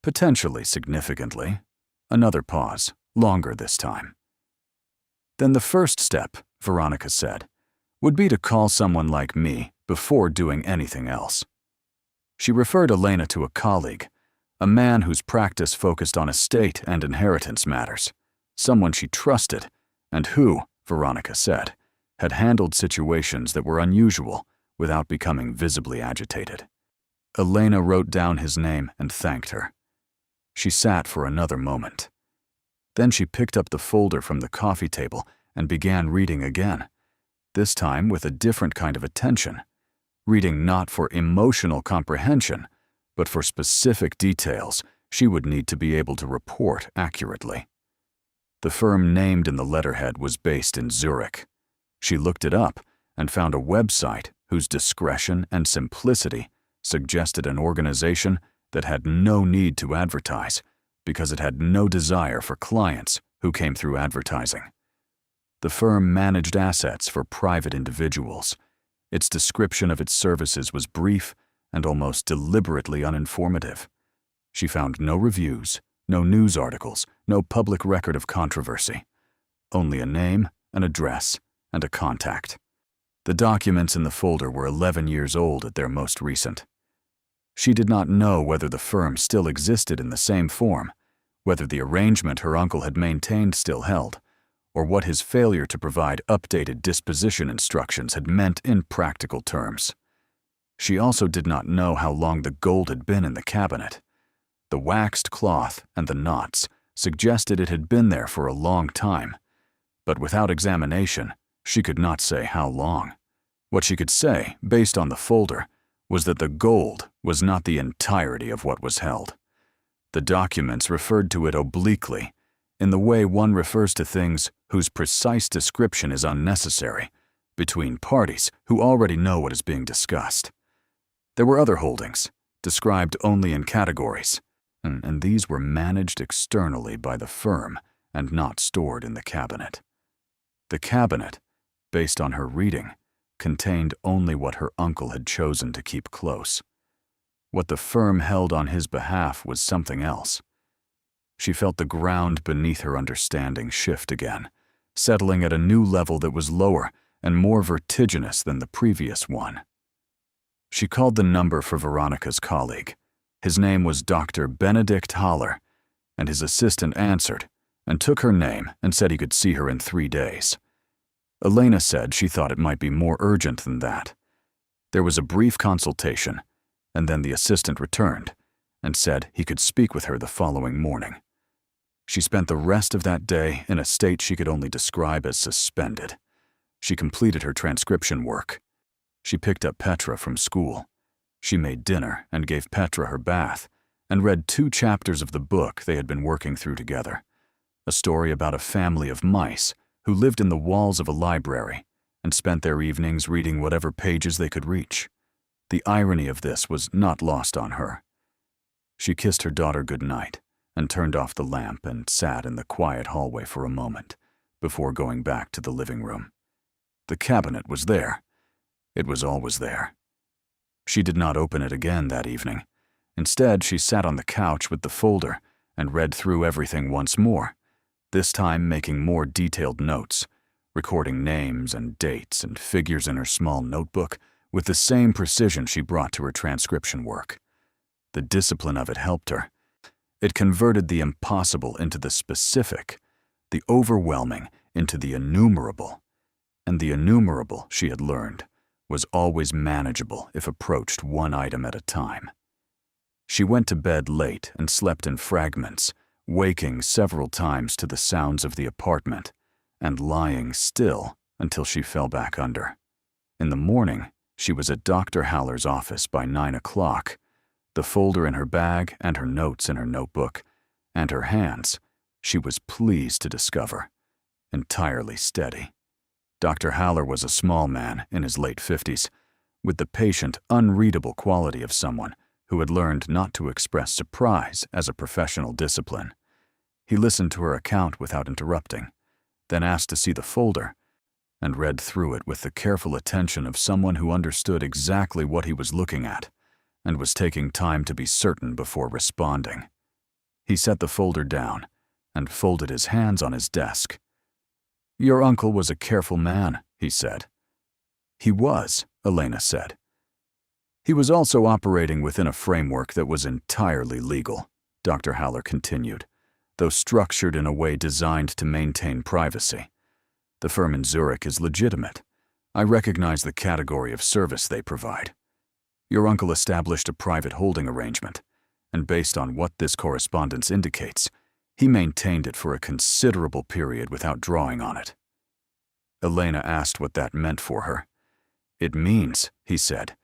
"Potentially significantly." Another pause, longer this time. "Then the first step," Veronica said, "would be to call someone like me before doing anything else." She referred Elena to a colleague, a man whose practice focused on estate and inheritance matters, someone she trusted, and who, Veronica said, had handled situations that were unusual without becoming visibly agitated. Elena wrote down his name and thanked her. She sat for another moment. Then she picked up the folder from the coffee table and began reading again, this time with a different kind of attention, reading not for emotional comprehension, but for specific details she would need to be able to report accurately. The firm named in the letterhead was based in Zurich. She looked it up and found a website whose discretion and simplicity suggested an organization that had no need to advertise because it had no desire for clients who came through advertising. The firm managed assets for private individuals. Its description of its services was brief and almost deliberately uninformative. She found no reviews, no news articles, no public record of controversy. Only a name, an address, and a contact. The documents in the folder were 11 years old at their most recent. She did not know whether the firm still existed in the same form, whether the arrangement her uncle had maintained still held, or what his failure to provide updated disposition instructions had meant in practical terms. She also did not know how long the gold had been in the cabinet. The waxed cloth and the knots suggested it had been there for a long time, but without examination, she could not say how long. What she could say, based on the folder, was that the gold was not the entirety of what was held. The documents referred to it obliquely, in the way one refers to things whose precise description is unnecessary, between parties who already know what is being discussed. There were other holdings, described only in categories, and these were managed externally by the firm and not stored in the cabinet. The cabinet, based on her reading, contained only what her uncle had chosen to keep close. What the firm held on his behalf was something else. She felt the ground beneath her understanding shift again, settling at a new level that was lower and more vertiginous than the previous one. She called the number for Veronica's colleague. His name was Dr. Benedict Haller, and his assistant answered and took her name and said he could see her in 3 days. Elena said she thought it might be more urgent than that. There was a brief consultation, and then the assistant returned and said he could speak with her the following morning. She spent the rest of that day in a state she could only describe as suspended. She completed her transcription work. She picked up Petra from school. She made dinner and gave Petra her bath and read 2 chapters of the book they had been working through together, a story about a family of mice who lived in the walls of a library and spent their evenings reading whatever pages they could reach. The irony of this was not lost on her. She kissed her daughter goodnight and turned off the lamp and sat in the quiet hallway for a moment before going back to the living room. The cabinet was there. It was always there. She did not open it again that evening. Instead, she sat on the couch with the folder and read through everything once more, this time making more detailed notes, recording names and dates and figures in her small notebook with the same precision she brought to her transcription work. The discipline of it helped her. It converted the impossible into the specific, the overwhelming into the innumerable, and the innumerable, she had learned, was always manageable if approached one item at a time. She went to bed late and slept in fragments, waking several times to the sounds of the apartment and lying still until she fell back under. In the morning, she was at Dr. Haller's office by 9 o'clock, the folder in her bag and her notes in her notebook, and her hands, she was pleased to discover, entirely steady. Dr. Haller was a small man in his late 50s, with the patient, unreadable quality of someone who had learned not to express surprise as a professional discipline. He listened to her account without interrupting, then asked to see the folder, and read through it with the careful attention of someone who understood exactly what he was looking at and was taking time to be certain before responding. He set the folder down and folded his hands on his desk. "Your uncle was a careful man," he said. "He was," Elena said. "He was also operating within a framework that was entirely legal," Dr. Haller continued, "though structured in a way designed to maintain privacy. The firm in Zurich is legitimate. I recognize the category of service they provide. Your uncle established a private holding arrangement, and based on what this correspondence indicates, he maintained it for a considerable period without drawing on it." Elena asked what that meant for her. "It means," he said,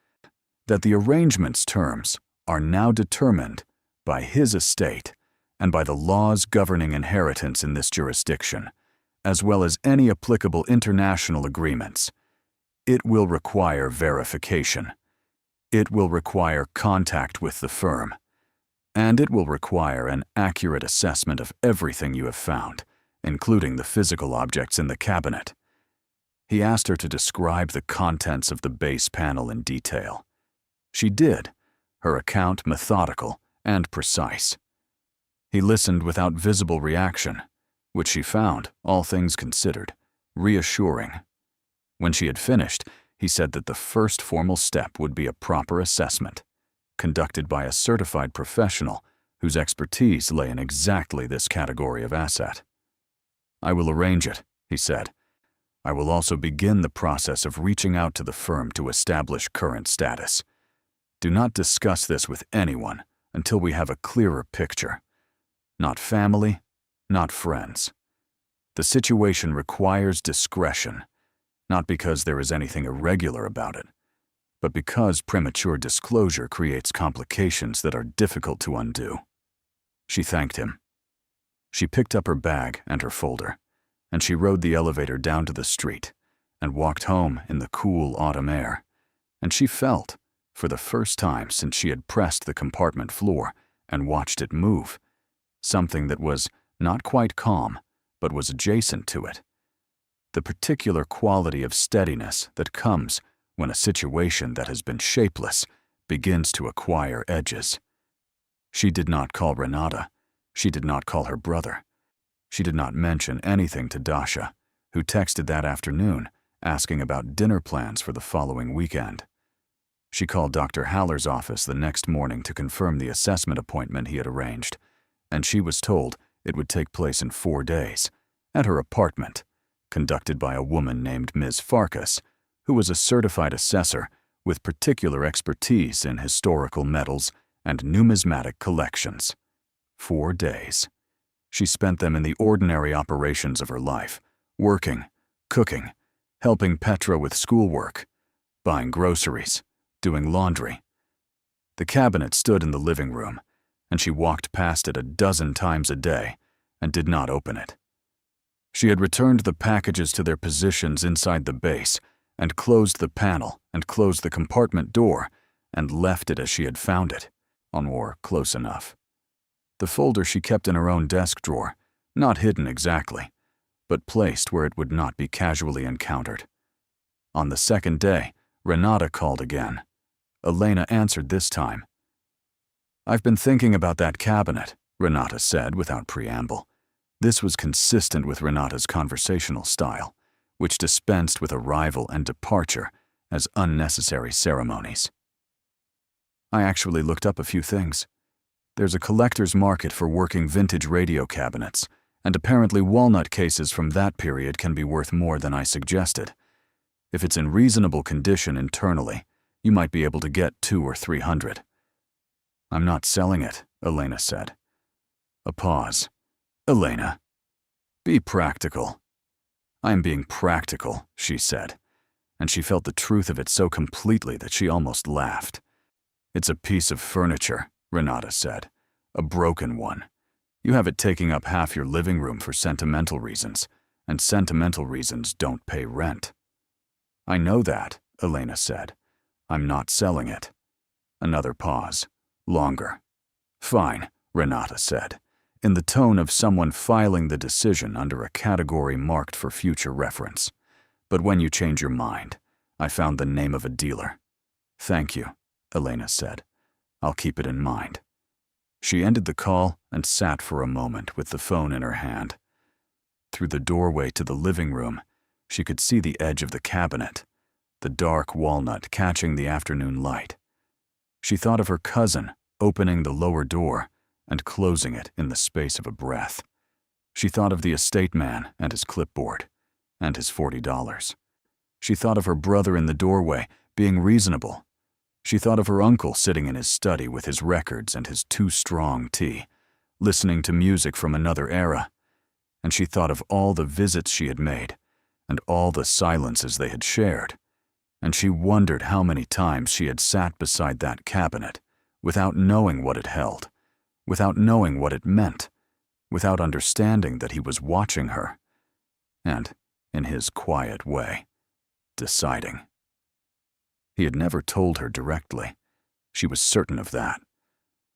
"that the arrangement's terms are now determined by his estate and by the laws governing inheritance in this jurisdiction, as well as any applicable international agreements. It will require verification. It will require contact with the firm. And it will require an accurate assessment of everything you have found, including the physical objects in the cabinet." He asked her to describe the contents of the base panel in detail. She did, her account methodical and precise. He listened without visible reaction, which she found, all things considered, reassuring. When she had finished, he said that the first formal step would be a proper assessment, conducted by a certified professional whose expertise lay in exactly this category of asset. "I will arrange it," he said. "I will also begin the process of reaching out to the firm to establish current status. Do not discuss this with anyone until we have a clearer picture. Not family, not friends. The situation requires discretion, not because there is anything irregular about it, but because premature disclosure creates complications that are difficult to undo." She thanked him. She picked up her bag and her folder, and she rode the elevator down to the street and walked home in the cool autumn air, and she felt, for the first time since she had pressed the compartment floor and watched it move, something that was not quite calm, but was adjacent to it. The particular quality of steadiness that comes when a situation that has been shapeless begins to acquire edges. She did not call Renata. She did not call her brother. She did not mention anything to Dasha, who texted that afternoon asking about dinner plans for the following weekend. She called Dr. Haller's office the next morning to confirm the assessment appointment he had arranged, and she was told it would take place in 4 days, at her apartment, conducted by a woman named Ms. Farkas, who was a certified assessor with particular expertise in historical metals and numismatic collections. 4 days. She spent them in the ordinary operations of her life, working, cooking, helping Petra with schoolwork, buying groceries, doing laundry. The cabinet stood in the living room, and she walked past it a dozen times a day and did not open it. She had returned the packages to their positions inside the base and closed the panel and closed the compartment door and left it as she had found it, or close enough. The folder she kept in her own desk drawer, not hidden exactly, but placed where it would not be casually encountered. On the second day, Renata called again. Elena answered this time. "I've been thinking about that cabinet," Renata said without preamble. This was consistent with Renata's conversational style, which dispensed with arrival and departure as unnecessary ceremonies. I actually looked up a few things. There's a collector's market for working vintage radio cabinets, and apparently walnut cases from that period can be worth more than I suggested. If it's in reasonable condition internally, you might be able to get $200 or $300. I'm not selling it, Elena said. A pause. Elena, be practical. I am being practical, she said, and she felt the truth of it so completely that she almost laughed. It's a piece of furniture, Renata said. A broken one. You have it taking up half your living room for sentimental reasons, and sentimental reasons don't pay rent. I know that, Elena said. I'm not selling it. Another pause. Longer. Fine, Renata said, in the tone of someone filing the decision under a category marked for future reference. But when you change your mind, I found the name of a dealer. Thank you, Elena said. I'll keep it in mind. She ended the call and sat for a moment with the phone in her hand. Through the doorway to the living room, she could see the edge of the cabinet, the dark walnut catching the afternoon light. She thought of her cousin opening the lower door and closing it in the space of a breath. She thought of the estate man and his clipboard, and his $40. She thought of her brother in the doorway, being reasonable. She thought of her uncle sitting in his study with his records and his too-strong tea, listening to music from another era. And she thought of all the visits she had made, and all the silences they had shared. And she wondered how many times she had sat beside that cabinet, without knowing what it held, without knowing what it meant, without understanding that he was watching her, and, in his quiet way, deciding. He had never told her directly. She was certain of that.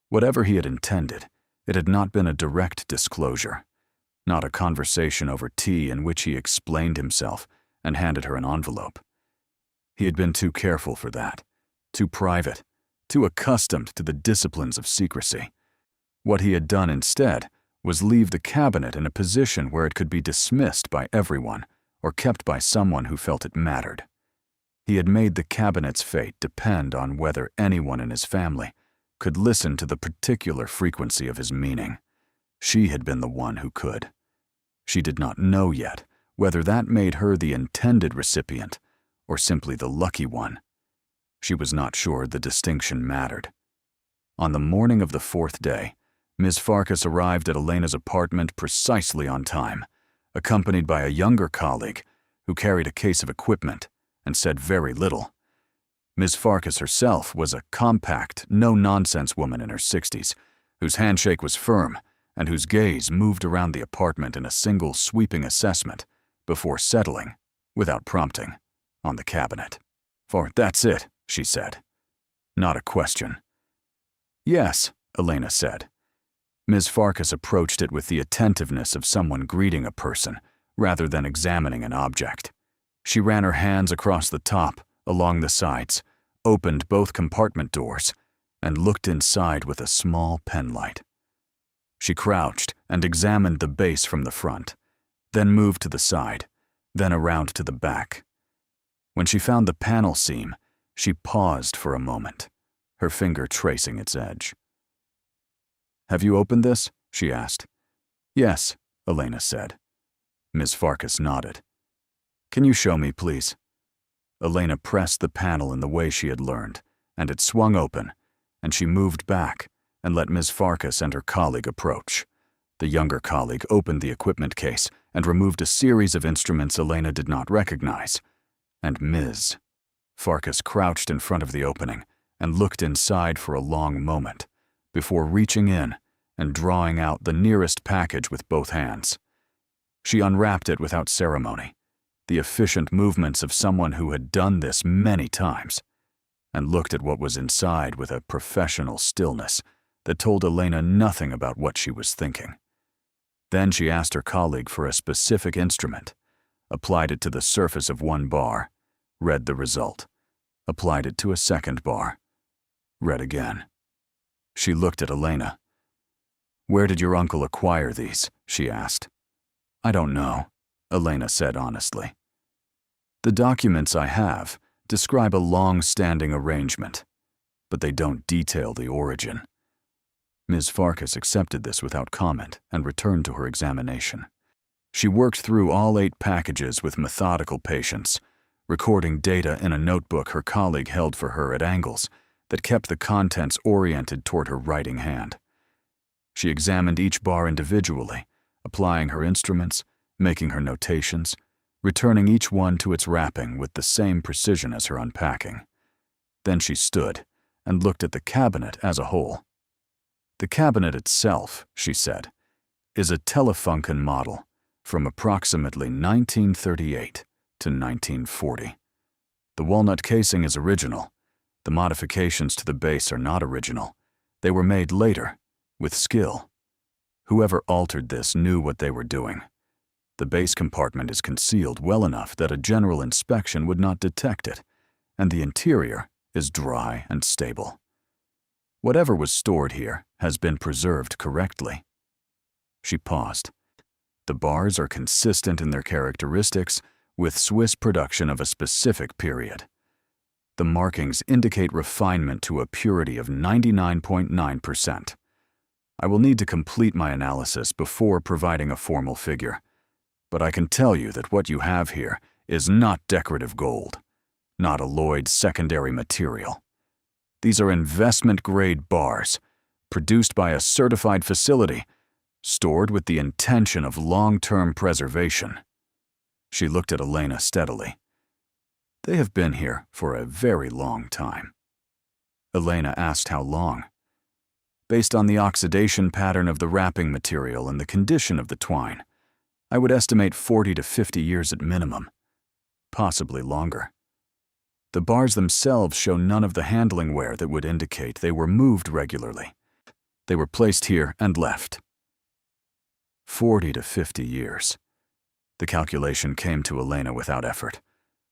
Whatever he had intended, it had not been a direct disclosure, not a conversation over tea in which he explained himself and handed her an envelope. He had been too careful for that, too private, too accustomed to the disciplines of secrecy. What he had done instead was leave the cabinet in a position where it could be dismissed by everyone or kept by someone who felt it mattered. He had made the cabinet's fate depend on whether anyone in his family could listen to the particular frequency of his meaning. She had been the one who could. She did not know yet whether that made her the intended recipient or simply the lucky one. She was not sure the distinction mattered. On the morning of the fourth day, Ms. Farkas arrived at Elena's apartment precisely on time, accompanied by a younger colleague who carried a case of equipment and said very little. Ms. Farkas herself was a compact, no-nonsense woman in her 60s, whose handshake was firm and whose gaze moved around the apartment in a single sweeping assessment before settling, without prompting, on the cabinet. "For that's it," she said. Not a question. "Yes," Elena said. Ms. Farkas approached it with the attentiveness of someone greeting a person rather than examining an object. She ran her hands across the top, along the sides, opened both compartment doors, and looked inside with a small penlight. She crouched and examined the base from the front, then moved to the side, then around to the back. When she found the panel seam, she paused for a moment, her finger tracing its edge. "Have you opened this?" she asked. "Yes," Elena said. Ms. Farkas nodded. "Can you show me, please?" Elena pressed the panel in the way she had learned, and it swung open, and she moved back and let Ms. Farkas and her colleague approach. The younger colleague opened the equipment case and removed a series of instruments Elena did not recognize. And Ms. Farkas crouched in front of the opening and looked inside for a long moment, before reaching in and drawing out the nearest package with both hands. She unwrapped it without ceremony, the efficient movements of someone who had done this many times, and looked at what was inside with a professional stillness that told Elena nothing about what she was thinking. Then she asked her colleague for a specific instrument, applied it to the surface of one bar, read the result, applied it to a second bar, read again. She looked at Elena. "Where did your uncle acquire these?" she asked. I don't know, Elena said honestly. The documents I have describe a long-standing arrangement, but they don't detail the origin. Ms. Farkas accepted this without comment and returned to her examination. She worked through all 8 packages with methodical patience, recording data in a notebook her colleague held for her at angles that kept the contents oriented toward her writing hand. She examined each bar individually, applying her instruments, making her notations, returning each one to its wrapping with the same precision as her unpacking. Then she stood and looked at the cabinet as a whole. The cabinet itself, she said, is a Telefunken model from approximately 1938 to 1940. The walnut casing is original. The modifications to the base are not original. They were made later, with skill. Whoever altered this knew what they were doing. The base compartment is concealed well enough that a general inspection would not detect it, and the interior is dry and stable. Whatever was stored here has been preserved correctly. She paused. The bars are consistent in their characteristics with Swiss production of a specific period. The markings indicate refinement to a purity of 99.9%. I will need to complete my analysis before providing a formal figure, but I can tell you that what you have here is not decorative gold, not alloyed secondary material. These are investment-grade bars, produced by a certified facility, stored with the intention of long-term preservation. She looked at Elena steadily. They have been here for a very long time. Elena asked how long. Based on the oxidation pattern of the wrapping material and the condition of the twine, I would estimate 40 to 50 years at minimum, possibly longer. The bars themselves show none of the handling wear that would indicate they were moved regularly. They were placed here and left. 40 to 50 years. The calculation came to Elena without effort.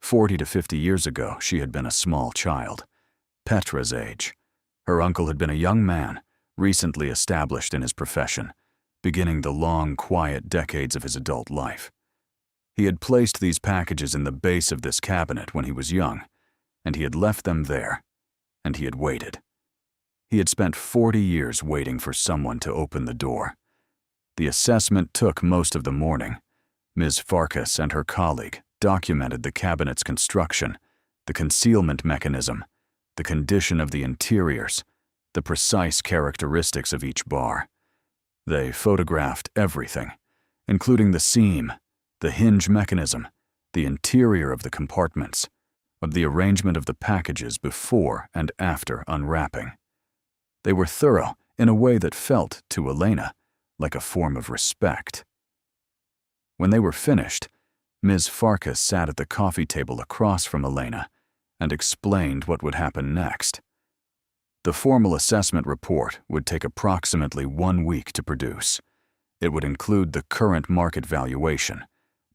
40 to 50 years ago, she had been a small child, Petra's age. Her uncle had been a young man, recently established in his profession, beginning the long, quiet decades of his adult life. He had placed these packages in the base of this cabinet when he was young, and he had left them there, and he had waited. He had spent 40 years waiting for someone to open the door. The assessment took most of the morning. Ms. Farkas and her colleague documented the cabinet's construction, the concealment mechanism, the condition of the interiors, the precise characteristics of each bar. They photographed everything, including the seam, the hinge mechanism, the interior of the compartments, of the arrangement of the packages before and after unwrapping. They were thorough in a way that felt, to Elena, like a form of respect. When they were finished, Ms. Farkas sat at the coffee table across from Elena and explained what would happen next. The formal assessment report would take approximately 1 week to produce. It would include the current market valuation,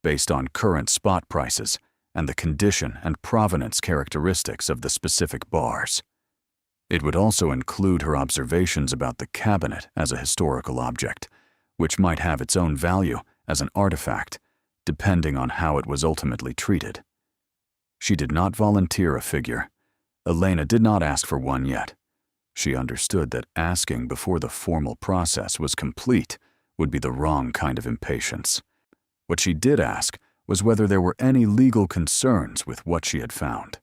based on current spot prices, and the condition and provenance characteristics of the specific bars. It would also include her observations about the cabinet as a historical object, which might have its own value as an artifact, depending on how it was ultimately treated. She did not volunteer a figure. Elena did not ask for one yet. She understood that asking before the formal process was complete would be the wrong kind of impatience. What she did ask was whether there were any legal concerns with what she had found.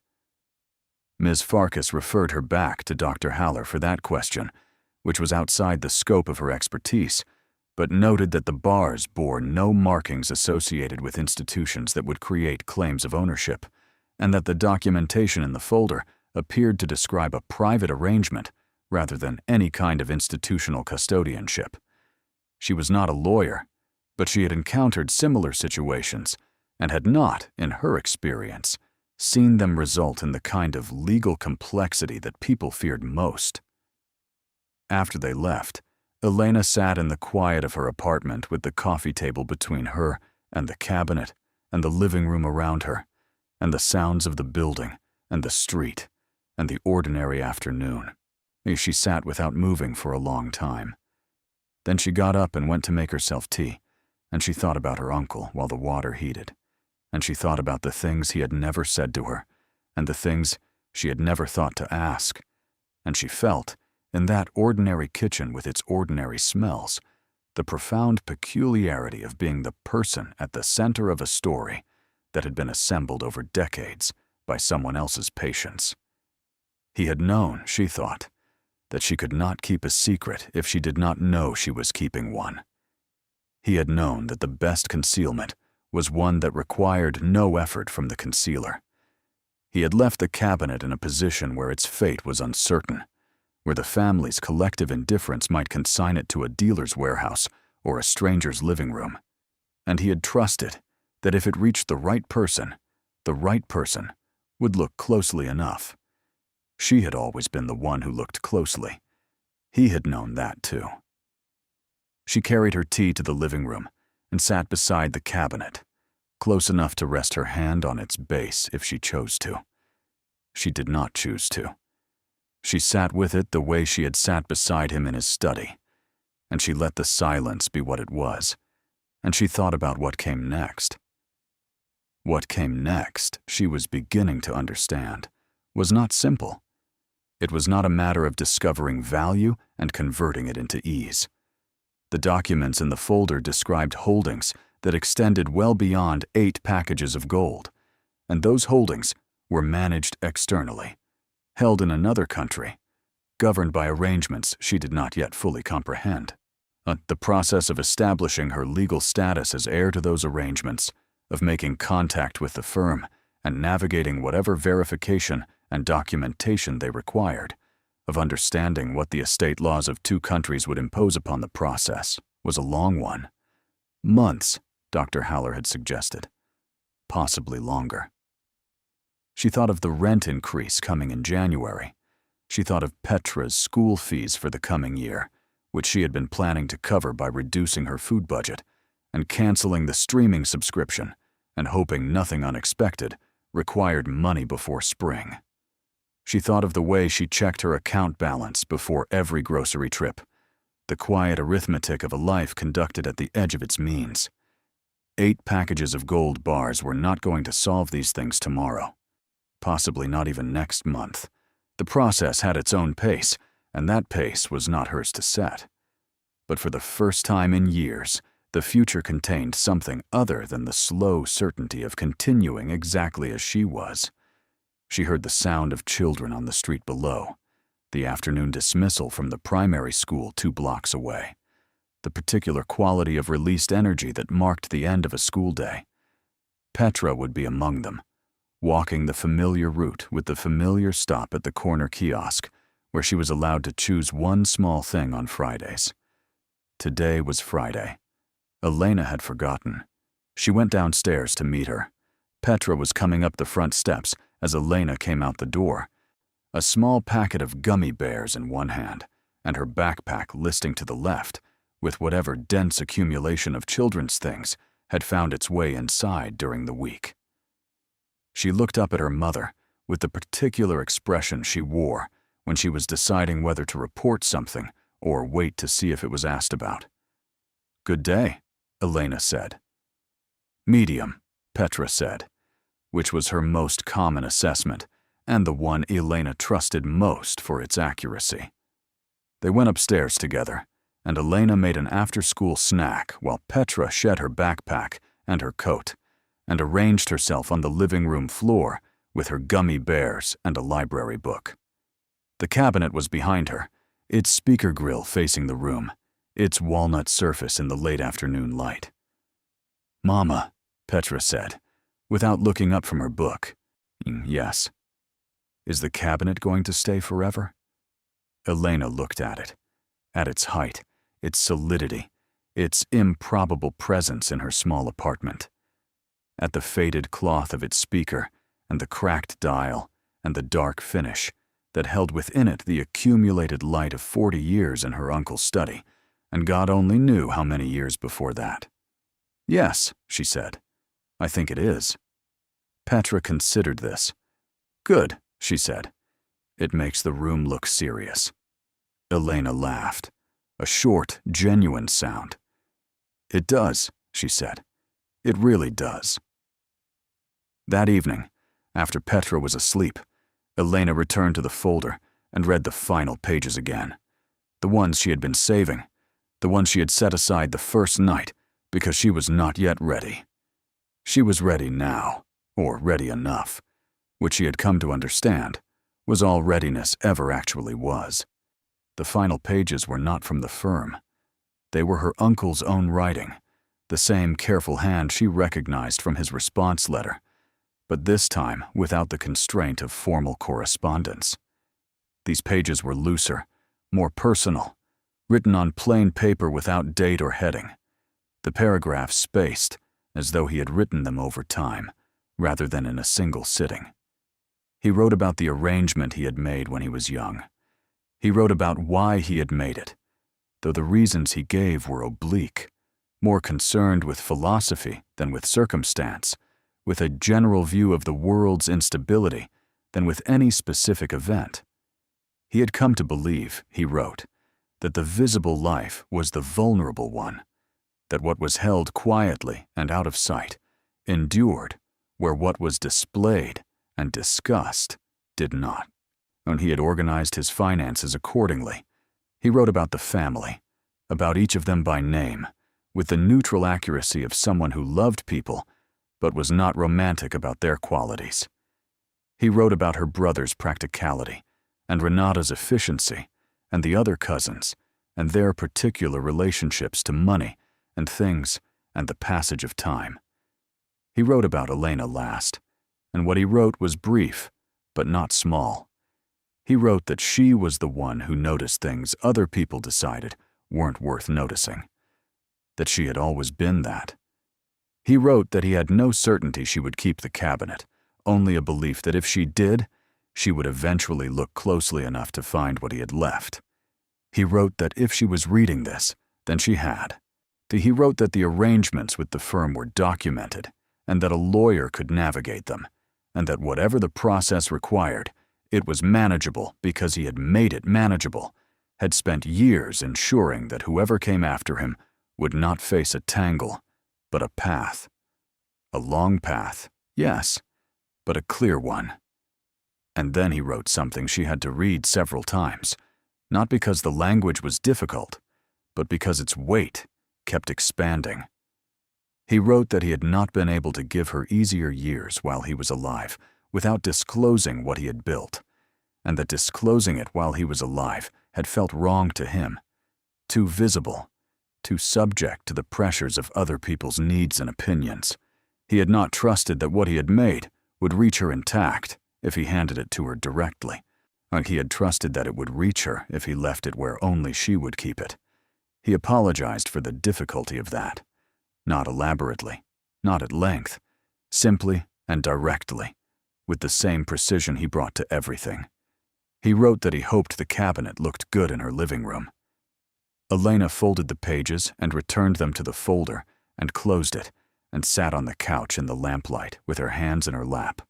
Ms. Farkas referred her back to Dr. Haller for that question, which was outside the scope of her expertise, but noted that the bars bore no markings associated with institutions that would create claims of ownership, and that the documentation in the folder appeared to describe a private arrangement rather than any kind of institutional custodianship. She was not a lawyer, but she had encountered similar situations and had not, in her experience, seen them result in the kind of legal complexity that people feared most. After they left, Elena sat in the quiet of her apartment with the coffee table between her and the cabinet and the living room around her, and the sounds of the building and the street and the ordinary afternoon. She sat without moving for a long time. Then she got up and went to make herself tea, And she thought about her uncle while the water heated. And she thought about the things he had never said to her, and the things she had never thought to ask. And she felt, in that ordinary kitchen with its ordinary smells, the profound peculiarity of being the person at the center of a story that had been assembled over decades by someone else's patience. He had known, she thought, that she could not keep a secret if she did not know she was keeping one. He had known that the best concealment was one that required no effort from the concealer. He had left the cabinet in a position where its fate was uncertain, where the family's collective indifference might consign it to a dealer's warehouse or a stranger's living room. And he had trusted that if it reached the right person would look closely enough. She had always been the one who looked closely. He had known that too. She carried her tea to the living room and sat beside the cabinet, close enough to rest her hand on its base if she chose to. She did not choose to. She sat with it the way she had sat beside him in his study, and she let the silence be what it was, and she thought about what came next. What came next, she was beginning to understand, was not simple. It was not a matter of discovering value and converting it into ease. The documents in the folder described holdings that extended well beyond 8 packages of gold, and those holdings were managed externally, held in another country, governed by arrangements she did not yet fully comprehend. The process of establishing her legal status as heir to those arrangements, of making contact with the firm, and navigating whatever verification and documentation they required, of understanding what the estate laws of 2 countries would impose upon the process, was a long one. Months, Dr. Haller had suggested. Possibly longer. She thought of the rent increase coming in January. She thought of Petra's school fees for the coming year, which she had been planning to cover by reducing her food budget and canceling the streaming subscription and hoping nothing unexpected required money before spring. She thought of the way she checked her account balance before every grocery trip, the quiet arithmetic of a life conducted at the edge of its means. 8 packages of gold bars were not going to solve these things tomorrow, possibly not even next month. The process had its own pace, and that pace was not hers to set. But for the first time in years, the future contained something other than the slow certainty of continuing exactly as she was. She heard the sound of children on the street below, the afternoon dismissal from the primary school 2 blocks away, the particular quality of released energy that marked the end of a school day. Petra would be among them, walking the familiar route with the familiar stop at the corner kiosk, where she was allowed to choose one small thing on Fridays. Today was Friday. Elena had forgotten. She went downstairs to meet her. Petra was coming up the front steps as Elena came out the door, a small packet of gummy bears in one hand, and her backpack listing to the left, with whatever dense accumulation of children's things had found its way inside during the week. She looked up at her mother with the particular expression she wore when she was deciding whether to report something or wait to see if it was asked about. "Good day," Elena said. "Medium," Petra said, which was her most common assessment and the one Elena trusted most for its accuracy. They went upstairs together, and Elena made an after-school snack while Petra shed her backpack and her coat and arranged herself on the living room floor with her gummy bears and a library book. The cabinet was behind her, its speaker grill facing the room, its walnut surface in the late afternoon light. "Mama," Petra said, without looking up from her book. "Yes." "Is the cabinet going to stay forever?" Elena looked at it, at its height, its solidity, its improbable presence in her small apartment, at the faded cloth of its speaker and the cracked dial and the dark finish that held within it the accumulated light of 40 years in her uncle's study, and God only knew how many years before that. "Yes," she said. "I think it is." Petra considered this. "Good," she said. "It makes the room look serious." Elena laughed, a short, genuine sound. "It does," she said. "It really does." That evening, after Petra was asleep, Elena returned to the folder and read the final pages again. The ones she had been saving, the ones she had set aside the first night because she was not yet ready. She was ready now, or ready enough, which she had come to understand was all readiness ever actually was. The final pages were not from the firm. They were her uncle's own writing, the same careful hand she recognized from his response letter, but this time without the constraint of formal correspondence. These pages were looser, more personal, written on plain paper without date or heading. The paragraphs spaced, as though he had written them over time, rather than in a single sitting. He wrote about the arrangement he had made when he was young. He wrote about why he had made it, though the reasons he gave were oblique, more concerned with philosophy than with circumstance, with a general view of the world's instability than with any specific event. He had come to believe, he wrote, that the visible life was the vulnerable one, that what was held quietly and out of sight endured where what was displayed and discussed did not. And he had organized his finances accordingly. He wrote about the family, about each of them by name, with the neutral accuracy of someone who loved people but was not romantic about their qualities. He wrote about her brother's practicality, and Renata's efficiency, and the other cousins, and their particular relationships to money and things and the passage of time. He wrote about Elena last, and what he wrote was brief, but not small. He wrote that she was the one who noticed things other people decided weren't worth noticing, that she had always been that. He wrote that he had no certainty she would keep the cabinet, only a belief that if she did, she would eventually look closely enough to find what he had left. He wrote that if she was reading this, then she had. He wrote that the arrangements with the firm were documented, and that a lawyer could navigate them, and that whatever the process required, it was manageable because he had made it manageable, had spent years ensuring that whoever came after him would not face a tangle, but a path. A long path, yes, but a clear one. And then he wrote something she had to read several times, not because the language was difficult, but because its weight kept expanding. He wrote that he had not been able to give her easier years while he was alive without disclosing what he had built, and that disclosing it while he was alive had felt wrong to him, too visible, too subject to the pressures of other people's needs and opinions. He had not trusted that what he had made would reach her intact if he handed it to her directly, and he had trusted that it would reach her if he left it where only she would keep it. He apologized for the difficulty of that, not elaborately, not at length, simply and directly, with the same precision he brought to everything. He wrote that he hoped the cabinet looked good in her living room. Elena folded the pages and returned them to the folder and closed it and sat on the couch in the lamplight with her hands in her lap.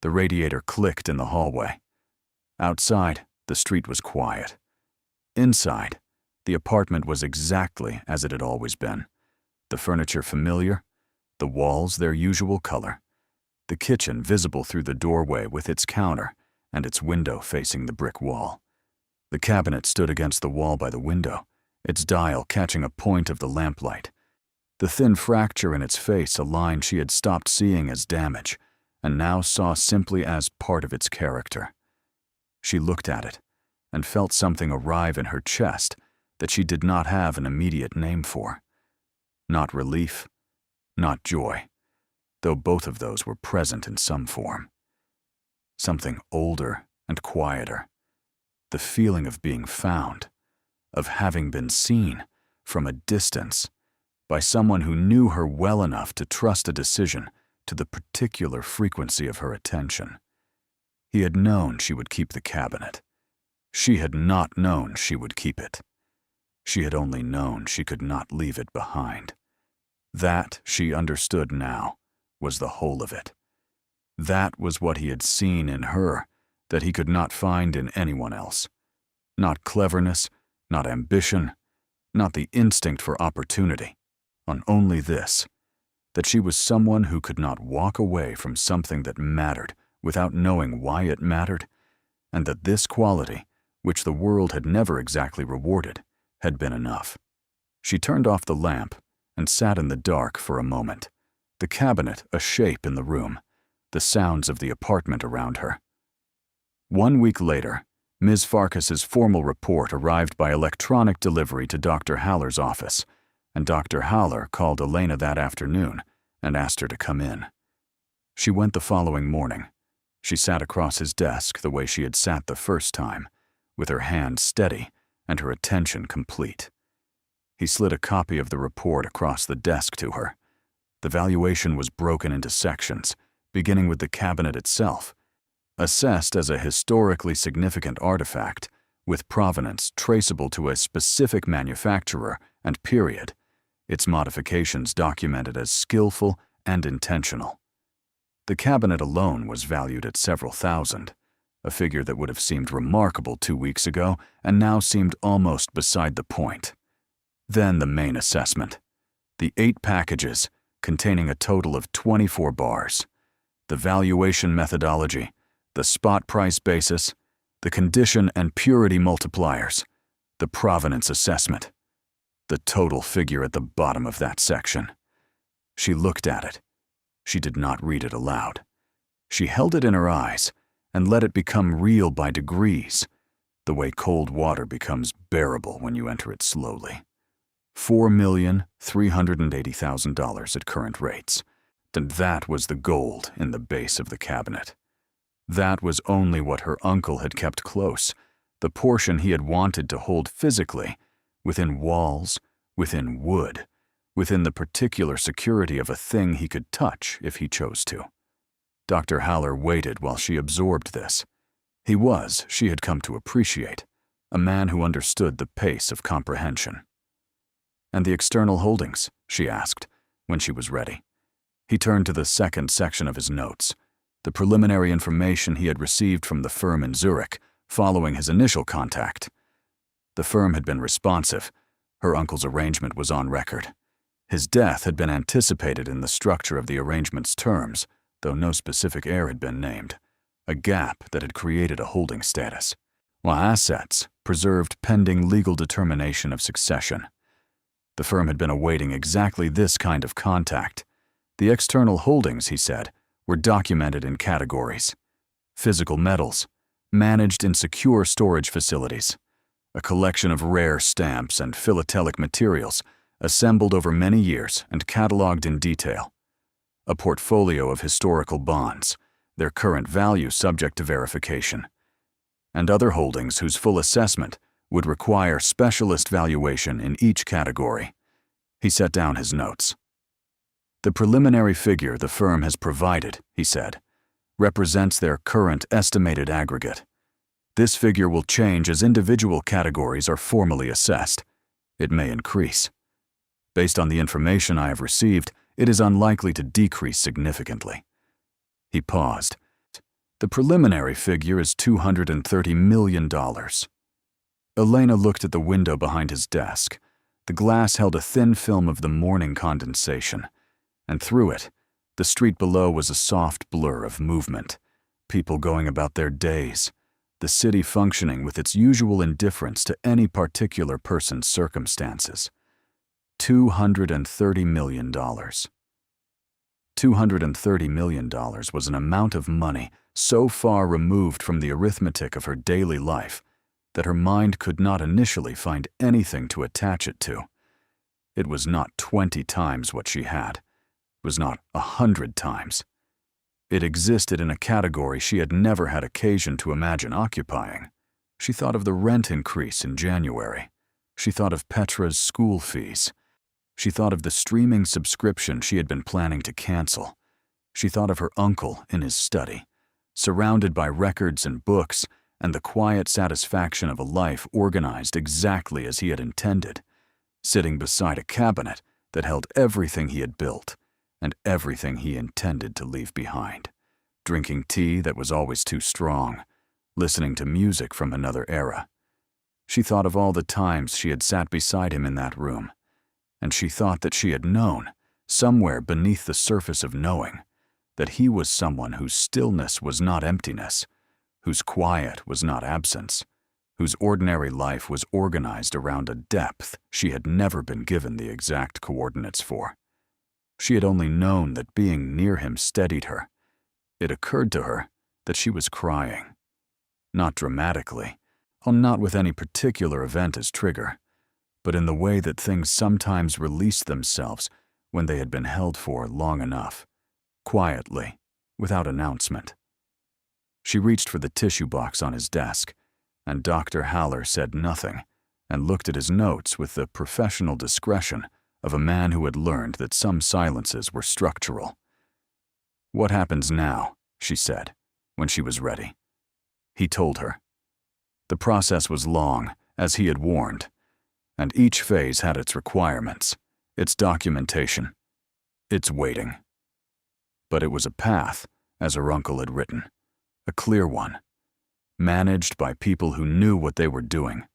The radiator clicked in the hallway. Outside, the street was quiet. Inside, the apartment was exactly as it had always been. The furniture familiar, the walls their usual color, the kitchen visible through the doorway with its counter and its window facing the brick wall. The cabinet stood against the wall by the window, its dial catching a point of the lamplight. The thin fracture in its face, a line she had stopped seeing as damage, and now saw simply as part of its character. She looked at it, and felt something arrive in her chest that she did not have an immediate name for. Not relief, not joy, though both of those were present in some form. Something older and quieter, the feeling of being found, of having been seen from a distance by someone who knew her well enough to trust a decision to the particular frequency of her attention. He had known she would keep the cabinet. She had not known she would keep it. She had only known she could not leave it behind. That, she understood now, was the whole of it. That was what he had seen in her that he could not find in anyone else. Not cleverness, not ambition, not the instinct for opportunity. on only this, that she was someone who could not walk away from something that mattered without knowing why it mattered, and that this quality, which the world had never exactly rewarded, had been enough. She turned off the lamp and sat in the dark for a moment, the cabinet a shape in the room, the sounds of the apartment around her. 1 week later, Ms. Farkas's formal report arrived by electronic delivery to Dr. Haller's office, and Dr. Haller called Elena that afternoon and asked her to come in. She went the following morning. She sat across his desk the way she had sat the first time, with her hand steady and her attention complete. He slid a copy of the report across the desk to her. The valuation was broken into sections, beginning with the cabinet itself, assessed as a historically significant artifact, with provenance traceable to a specific manufacturer and period, its modifications documented as skillful and intentional. The cabinet alone was valued at several thousand, a figure that would have seemed remarkable 2 weeks ago and now seemed almost beside the point. Then the main assessment. The 8 packages, containing a total of 24 bars. The valuation methodology, the spot price basis, the condition and purity multipliers, the provenance assessment. The total figure at the bottom of that section. She looked at it. She did not read it aloud. She held it in her eyes and let it become real by degrees, the way cold water becomes bearable when you enter it slowly. $4,380,000 at current rates. And that was the gold in the base of the cabinet. That was only what her uncle had kept close, the portion he had wanted to hold physically, within walls, within wood, within the particular security of a thing he could touch if he chose to. Dr. Haller waited while she absorbed this. He was, she had come to appreciate, a man who understood the pace of comprehension. "And the external holdings?" she asked, when she was ready. He turned to the second section of his notes, the preliminary information he had received from the firm in Zurich following his initial contact. The firm had been responsive. Her uncle's arrangement was on record. His death had been anticipated in the structure of the arrangement's terms, though no specific heir had been named, a gap that had created a holding status, while assets preserved pending legal determination of succession. The firm had been awaiting exactly this kind of contact. The external holdings, he said, were documented in categories. Physical metals, managed in secure storage facilities. A collection of rare stamps and philatelic materials, assembled over many years and catalogued in detail. A portfolio of historical bonds, their current value subject to verification. And other holdings whose full assessment would require specialist valuation in each category. He set down his notes. "The preliminary figure the firm has provided," he said, "represents their current estimated aggregate. This figure will change as individual categories are formally assessed. It may increase. Based on the information I have received, it is unlikely to decrease significantly." He paused. "The preliminary figure is $230 million. Elena looked at the window behind his desk. The glass held a thin film of the morning condensation, and through it, the street below was a soft blur of movement, people going about their days, the city functioning with its usual indifference to any particular person's circumstances. $230 million. $230 million was an amount of money so far removed from the arithmetic of her daily life that her mind could not initially find anything to attach it to. It was not 20 times what she had. It was not 100 times. It existed in a category she had never had occasion to imagine occupying. She thought of the rent increase in January. She thought of Petra's school fees. She thought of the streaming subscription she had been planning to cancel. She thought of her uncle in his study, surrounded by records and books, and the quiet satisfaction of a life organized exactly as he had intended, sitting beside a cabinet that held everything he had built and everything he intended to leave behind, drinking tea that was always too strong, listening to music from another era. She thought of all the times she had sat beside him in that room, and she thought that she had known, somewhere beneath the surface of knowing, that he was someone whose stillness was not emptiness, whose quiet was not absence, whose ordinary life was organized around a depth she had never been given the exact coordinates for. She had only known that being near him steadied her. It occurred to her that she was crying. Not dramatically, not with any particular event as trigger, but in the way that things sometimes release themselves when they had been held for long enough, quietly, without announcement. She reached for the tissue box on his desk, and Dr. Haller said nothing and looked at his notes with the professional discretion of a man who had learned that some silences were structural. "What happens now?" she said, when she was ready. He told her. The process was long, as he had warned, and each phase had its requirements, its documentation, its waiting. But it was a path, as her uncle had written, a clear one, managed by people who knew what they were doing,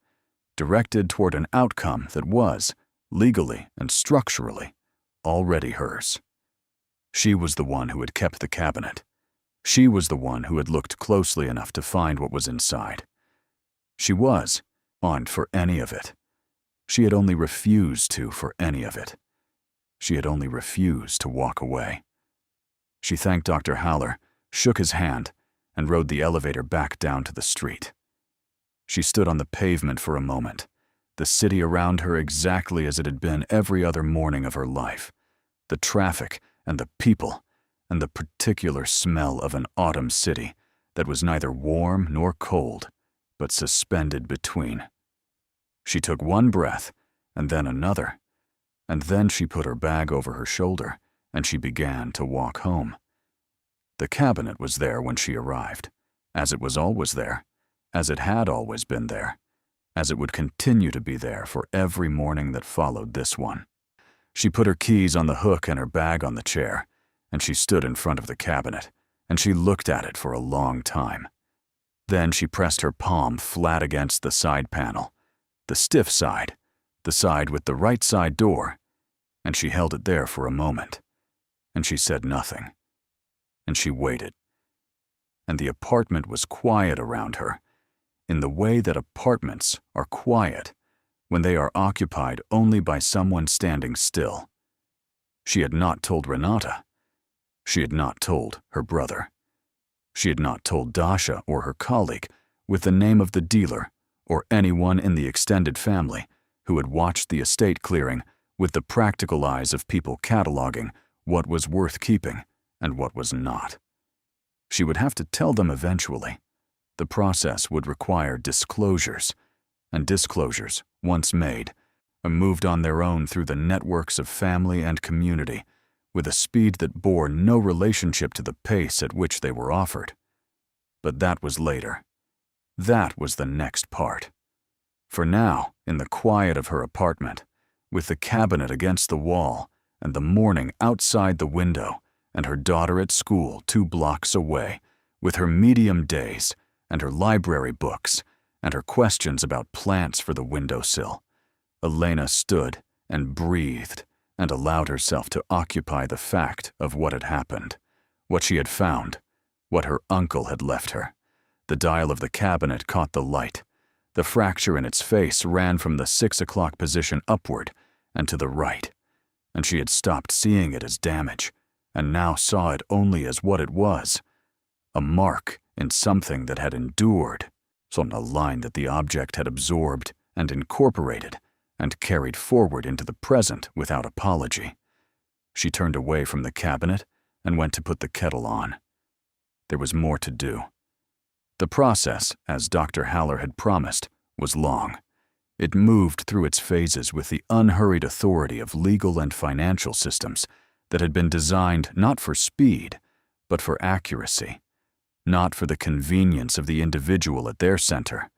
directed toward an outcome that was, legally and structurally, already hers. She was the one who had kept the cabinet. She was the one who had looked closely enough to find what was inside. She was armed for any of it. She had only refused to for any of it. She had only refused to walk away. She thanked Dr. Haller, shook his hand, and rode the elevator back down to the street. She stood on the pavement for a moment, the city around her exactly as it had been every other morning of her life, the traffic and the people, and the particular smell of an autumn city that was neither warm nor cold, but suspended between. She took one breath, and then another, and then she put her bag over her shoulder, and she began to walk home. The cabinet was there when she arrived, as it was always there, as it had always been there, as it would continue to be there for every morning that followed this one. She put her keys on the hook and her bag on the chair, and she stood in front of the cabinet, and she looked at it for a long time. Then she pressed her palm flat against the side panel, the stiff side, the side with the right side door, and she held it there for a moment, and she said nothing, and she waited. And the apartment was quiet around her, in the way that apartments are quiet when they are occupied only by someone standing still. She had not told Renata. She had not told her brother. She had not told Dasha or her colleague with the name of the dealer or anyone in the extended family who had watched the estate clearing with the practical eyes of people cataloging what was worth keeping and what was not. She would have to tell them eventually. The process would require disclosures, and disclosures, once made, are moved on their own through the networks of family and community with a speed that bore no relationship to the pace at which they were offered. But that was later. That was the next part. For now, in the quiet of her apartment, with the cabinet against the wall and the morning outside the window and her daughter at school 2 blocks away, with her medium days and her library books and her questions about plants for the windowsill, Elena stood and breathed and allowed herself to occupy the fact of what had happened, what she had found, what her uncle had left her. The dial of the cabinet caught the light. The fracture in its face ran from the 6 o'clock position upward and to the right, and she had stopped seeing it as damage, and now saw it only as what it was, a mark in something that had endured, on a line that the object had absorbed and incorporated and carried forward into the present without apology. She turned away from the cabinet and went to put the kettle on. There was more to do. The process, as Dr. Haller had promised, was long. It moved through its phases with the unhurried authority of legal and financial systems that had been designed not for speed, but for accuracy, not for the convenience of the individual at their center,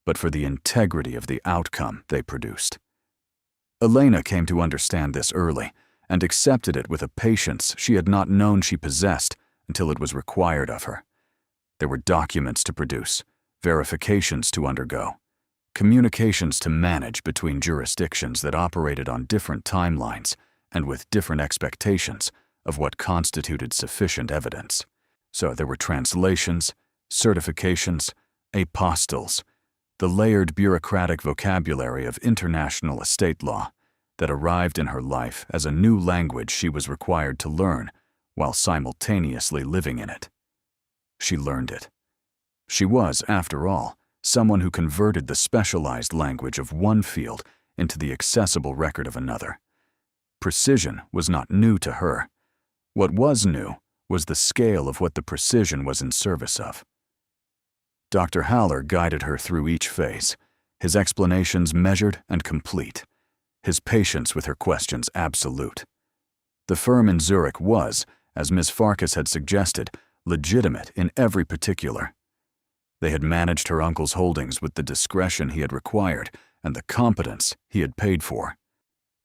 but for the integrity of the outcome they produced. Elena came to understand this early and accepted it with a patience she had not known she possessed until it was required of her. There were documents to produce, verifications to undergo, communications to manage between jurisdictions that operated on different timelines and with different expectations of what constituted sufficient evidence. So there were translations, certifications, apostilles, the layered bureaucratic vocabulary of international estate law that arrived in her life as a new language she was required to learn while simultaneously living in it. She learned it. She was, after all, someone who converted the specialized language of one field into the accessible record of another. Precision was not new to her. What was new was the scale of what the precision was in service of. Dr. Haller guided her through each phase, his explanations measured and complete, his patience with her questions absolute. The firm in Zurich was, as Ms. Farkas had suggested, legitimate in every particular. They had managed her uncle's holdings with the discretion he had required and the competence he had paid for,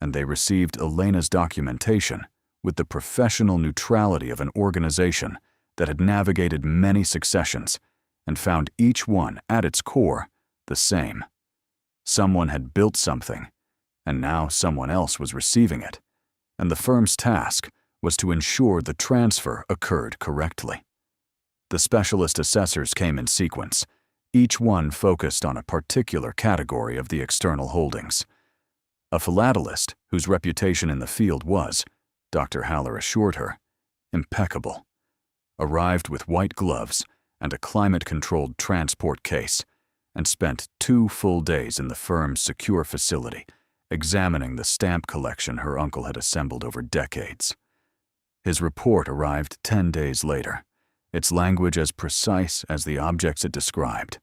and they received Elena's documentation with the professional neutrality of an organization that had navigated many successions and found each one, at its core, the same. Someone had built something, and now someone else was receiving it, and the firm's task was to ensure the transfer occurred correctly. The specialist assessors came in sequence, each one focused on a particular category of the external holdings. A philatelist whose reputation in the field was, Dr. Haller assured her, impeccable, arrived with white gloves and a climate-controlled transport case, and spent 2 full days in the firm's secure facility, examining the stamp collection her uncle had assembled over decades. His report arrived 10 days later, its language as precise as the objects it described.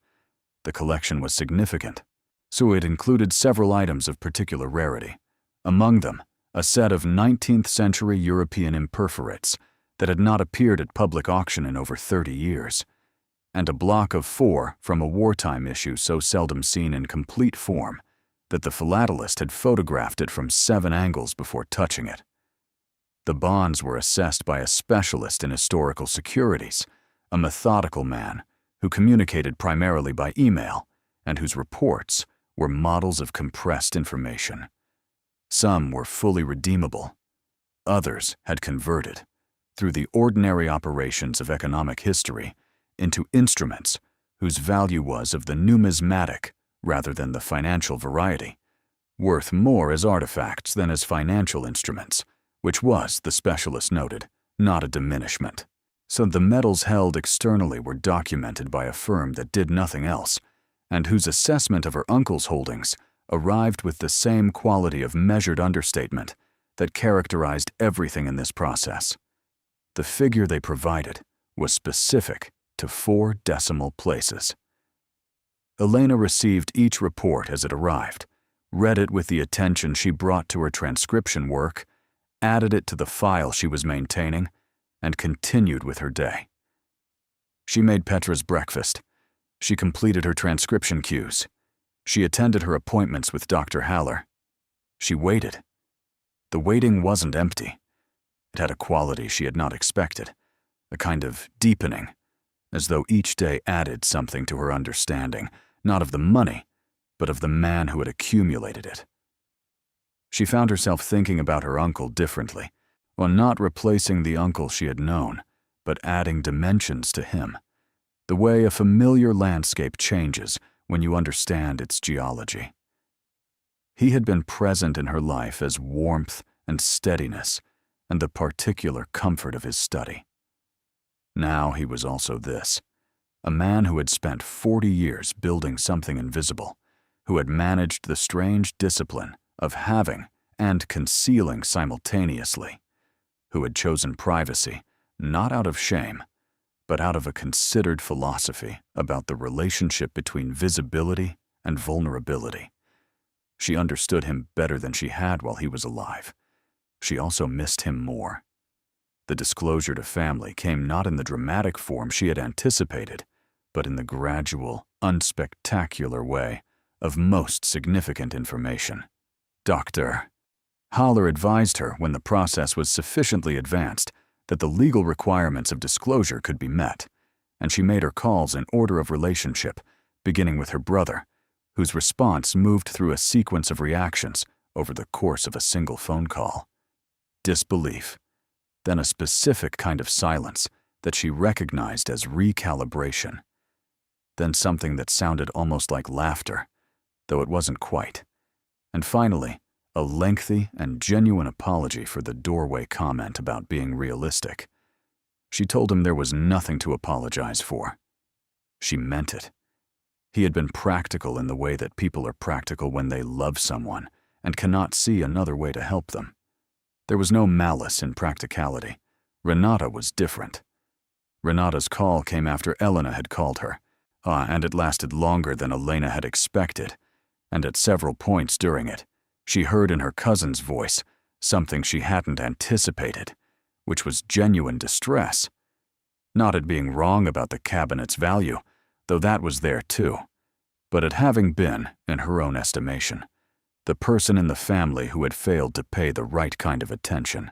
The collection was significant, so it included several items of particular rarity, among them a set of 19th-century European imperforates that had not appeared at public auction in over 30 years, and a block of 4 from a wartime issue so seldom seen in complete form that the philatelist had photographed it from 7 angles before touching it. The bonds were assessed by a specialist in historical securities, a methodical man who communicated primarily by email and whose reports were models of compressed information. Some were fully redeemable. Others had converted, through the ordinary operations of economic history, into instruments whose value was of the numismatic rather than the financial variety, worth more as artifacts than as financial instruments, which was, the specialist noted, not a diminishment. So the metals held externally were documented by a firm that did nothing else, and whose assessment of her uncle's holdings arrived with the same quality of measured understatement that characterized everything in this process. The figure they provided was specific to 4 decimal places. Elena received each report as it arrived, read it with the attention she brought to her transcription work, added it to the file she was maintaining, and continued with her day. She made Petra's breakfast. She completed her transcription cues. She attended her appointments with Dr. Haller. She waited. The waiting wasn't empty. It had a quality she had not expected, a kind of deepening, as though each day added something to her understanding, not of the money, but of the man who had accumulated it. She found herself thinking about her uncle differently, on not replacing the uncle she had known, but adding dimensions to him, the way a familiar landscape changes when you understand its geology. He had been present in her life as warmth and steadiness and the particular comfort of his study. Now he was also this, a man who had spent 40 years building something invisible, who had managed the strange discipline of having and concealing simultaneously, who had chosen privacy not out of shame, but out of a considered philosophy about the relationship between visibility and vulnerability. She understood him better than she had while he was alive. She also missed him more. The disclosure to family came not in the dramatic form she had anticipated, but in the gradual, unspectacular way of most significant information. Dr. Haller advised her when the process was sufficiently advanced that the legal requirements of disclosure could be met, and she made her calls in order of relationship, beginning with her brother, whose response moved through a sequence of reactions over the course of a single phone call. Disbelief, then a specific kind of silence that she recognized as recalibration, then something that sounded almost like laughter, though it wasn't quite, and finally, a lengthy and genuine apology for the doorway comment about being realistic. She told him there was nothing to apologize for. She meant it. He had been practical in the way that people are practical when they love someone and cannot see another way to help them. There was no malice in practicality. Renata was different. Renata's call came after Elena had called her, and it lasted longer than Elena had expected, and at several points during it, she heard in her cousin's voice something she hadn't anticipated, which was genuine distress. Not at being wrong about the cabinet's value, though that was there too, but at having been, in her own estimation, the person in the family who had failed to pay the right kind of attention.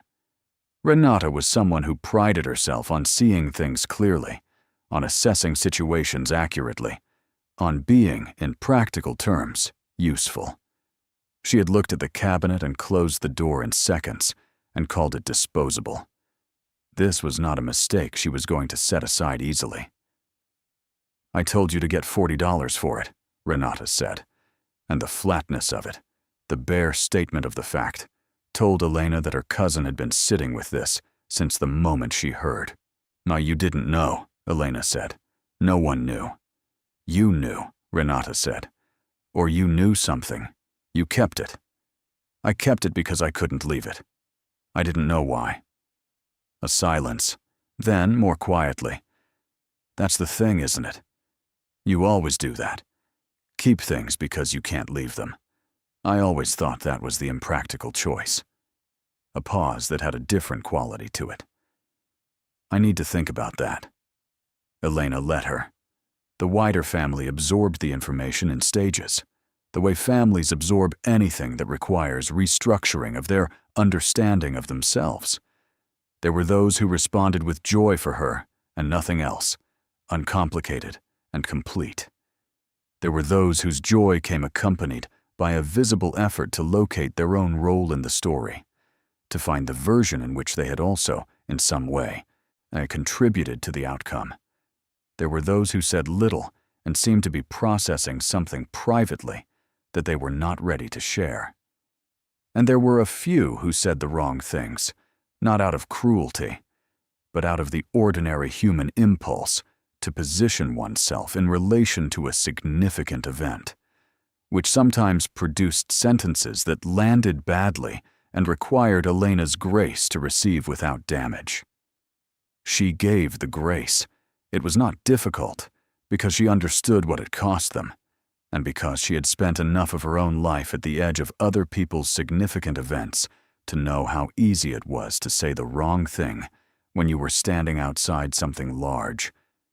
Renata was someone who prided herself on seeing things clearly, on assessing situations accurately, on being, in practical terms, useful. She had looked at the cabinet and closed the door in seconds and called it disposable. This was not a mistake she was going to set aside easily. "I told you to get $40 for it," Renata said, and the flatness of it, the bare statement of the fact, told Elena that her cousin had been sitting with this since the moment she heard. "Now you didn't know," Elena said. "No one knew." "You knew," Renata said. "Or you knew something. You kept it." "I kept it because I couldn't leave it. I didn't know why." A silence. Then, more quietly, "That's the thing, isn't it? You always do that. Keep things because you can't leave them. I always thought that was the impractical choice." A pause that had a different quality to it. "I need to think about that." Elena let her. The wider family absorbed the information in stages, the way families absorb anything that requires restructuring of their understanding of themselves. There were those who responded with joy for her and nothing else, uncomplicated and complete. There were those whose joy came accompanied by a visible effort to locate their own role in the story, to find the version in which they had also, in some way, contributed to the outcome. There were those who said little and seemed to be processing something privately that they were not ready to share. And there were a few who said the wrong things, not out of cruelty, but out of the ordinary human impulse to position oneself in relation to a significant event, which sometimes produced sentences that landed badly and required Elena's grace to receive without damage. She gave the grace. It was not difficult, because she understood what it cost them, and because she had spent enough of her own life at the edge of other people's significant events to know how easy it was to say the wrong thing when you were standing outside something large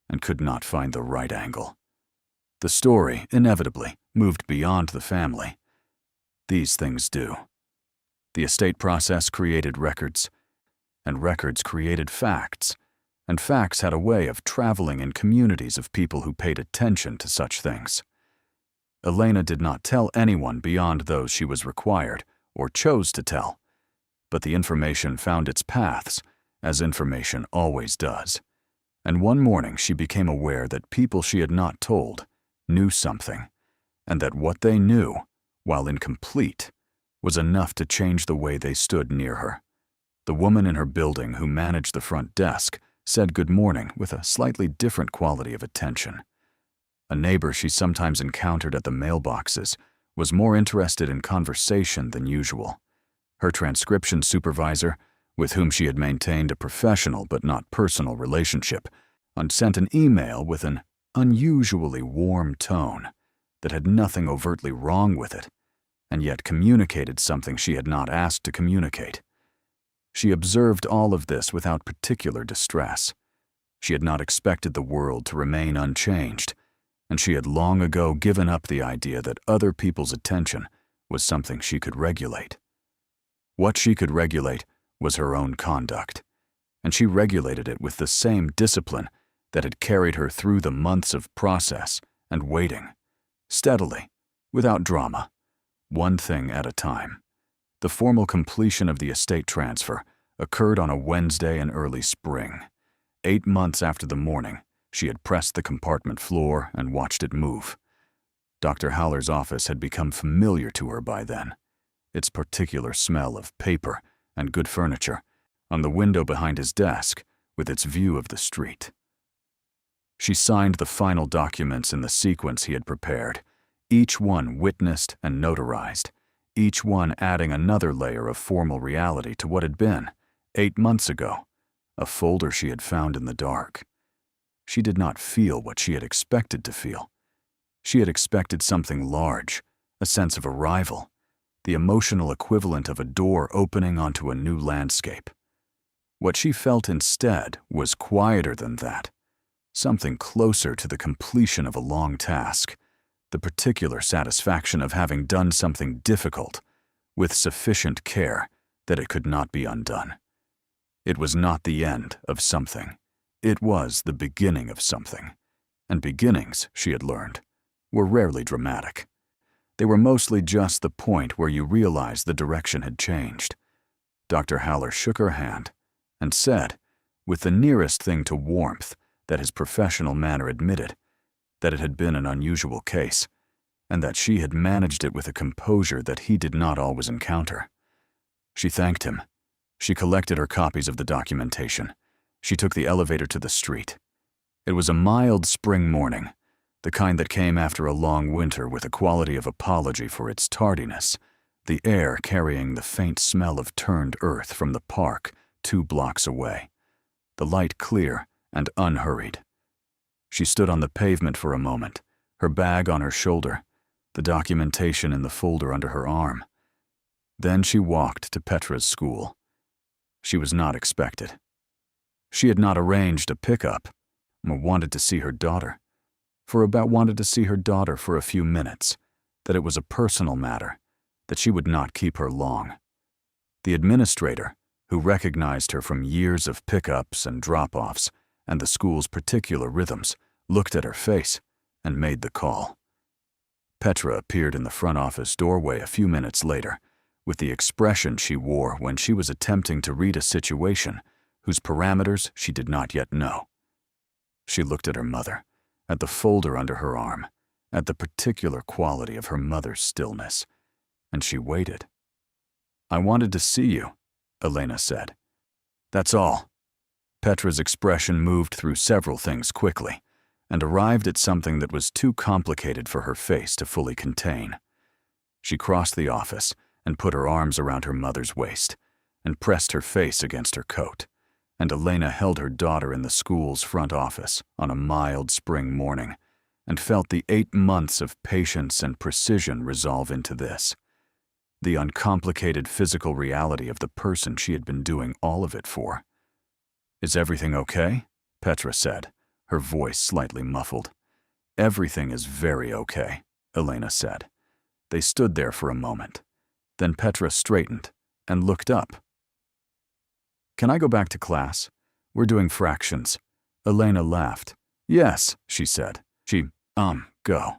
and could not find the right angle. The story, inevitably, moved beyond the family. These things do. The estate process created records, and records created facts, and facts had a way of traveling in communities of people who paid attention to such things. Elena did not tell anyone beyond those she was required or chose to tell, but the information found its paths, as information always does. And one morning she became aware that people she had not told knew something, and that what they knew, while incomplete, was enough to change the way they stood near her. The woman in her building who managed the front desk said good morning with a slightly different quality of attention. A neighbor she sometimes encountered at the mailboxes was more interested in conversation than usual. Her transcription supervisor, with whom she had maintained a professional but not personal relationship, sent an email with an unusually warm tone that had nothing overtly wrong with it, and yet communicated something she had not asked to communicate. She observed all of this without particular distress. She had not expected the world to remain unchanged, and she had long ago given up the idea that other people's attention was something she could regulate. What she could regulate was her own conduct, and she regulated it with the same discipline that had carried her through the months of process and waiting, steadily, without drama, one thing at a time. The formal completion of the estate transfer occurred on a Wednesday in early spring. 8 months after the morning, she had pressed the compartment floor and watched it move. Dr. Haller's office had become familiar to her by then. Its particular smell of paper and good furniture, on the window behind his desk, with its view of the street. She signed the final documents in the sequence he had prepared, each one witnessed and notarized, each one adding another layer of formal reality to what had been, 8 months ago, a folder she had found in the dark. She did not feel what she had expected to feel. She had expected something large, a sense of arrival, the emotional equivalent of a door opening onto a new landscape. What she felt instead was quieter than that, something closer to the completion of a long task, the particular satisfaction of having done something difficult with sufficient care that it could not be undone. It was not the end of something. It was the beginning of something. And beginnings, she had learned, were rarely dramatic. They were mostly just the point where you realized the direction had changed. Dr. Haller shook her hand and said, with the nearest thing to warmth that his professional manner admitted, that it had been an unusual case, and that she had managed it with a composure that he did not always encounter. She thanked him. She collected her copies of the documentation. She took the elevator to the street. It was a mild spring morning, the kind that came after a long winter with a quality of apology for its tardiness, the air carrying the faint smell of turned earth from the park 2 blocks away, the light clear and unhurried. She stood on the pavement for a moment, her bag on her shoulder, the documentation in the folder under her arm. Then she walked to Petra's school. She was not expected. She had not arranged a pickup, or wanted to see her daughter. For a few minutes, that it was a personal matter, that she would not keep her long. The administrator, who recognized her from years of pickups and drop-offs and the school's particular rhythms, looked at her face and made the call. Petra appeared in the front office doorway a few minutes later, with the expression she wore when she was attempting to read a situation whose parameters she did not yet know. She looked at her mother, at the folder under her arm, at the particular quality of her mother's stillness, and she waited. "I wanted to see you," Elena said. "That's all." Petra's expression moved through several things quickly and arrived at something that was too complicated for her face to fully contain. She crossed the office and put her arms around her mother's waist and pressed her face against her coat, and Elena held her daughter in the school's front office on a mild spring morning and felt the 8 months of patience and precision resolve into this, the uncomplicated physical reality of the person she had been doing all of it for. "Is everything okay?" Petra said, her voice slightly muffled. "Everything is very okay," Elena said. They stood there for a moment. Then Petra straightened and looked up. "Can I go back to class? We're doing fractions." Elena laughed. "Yes," she said. Go."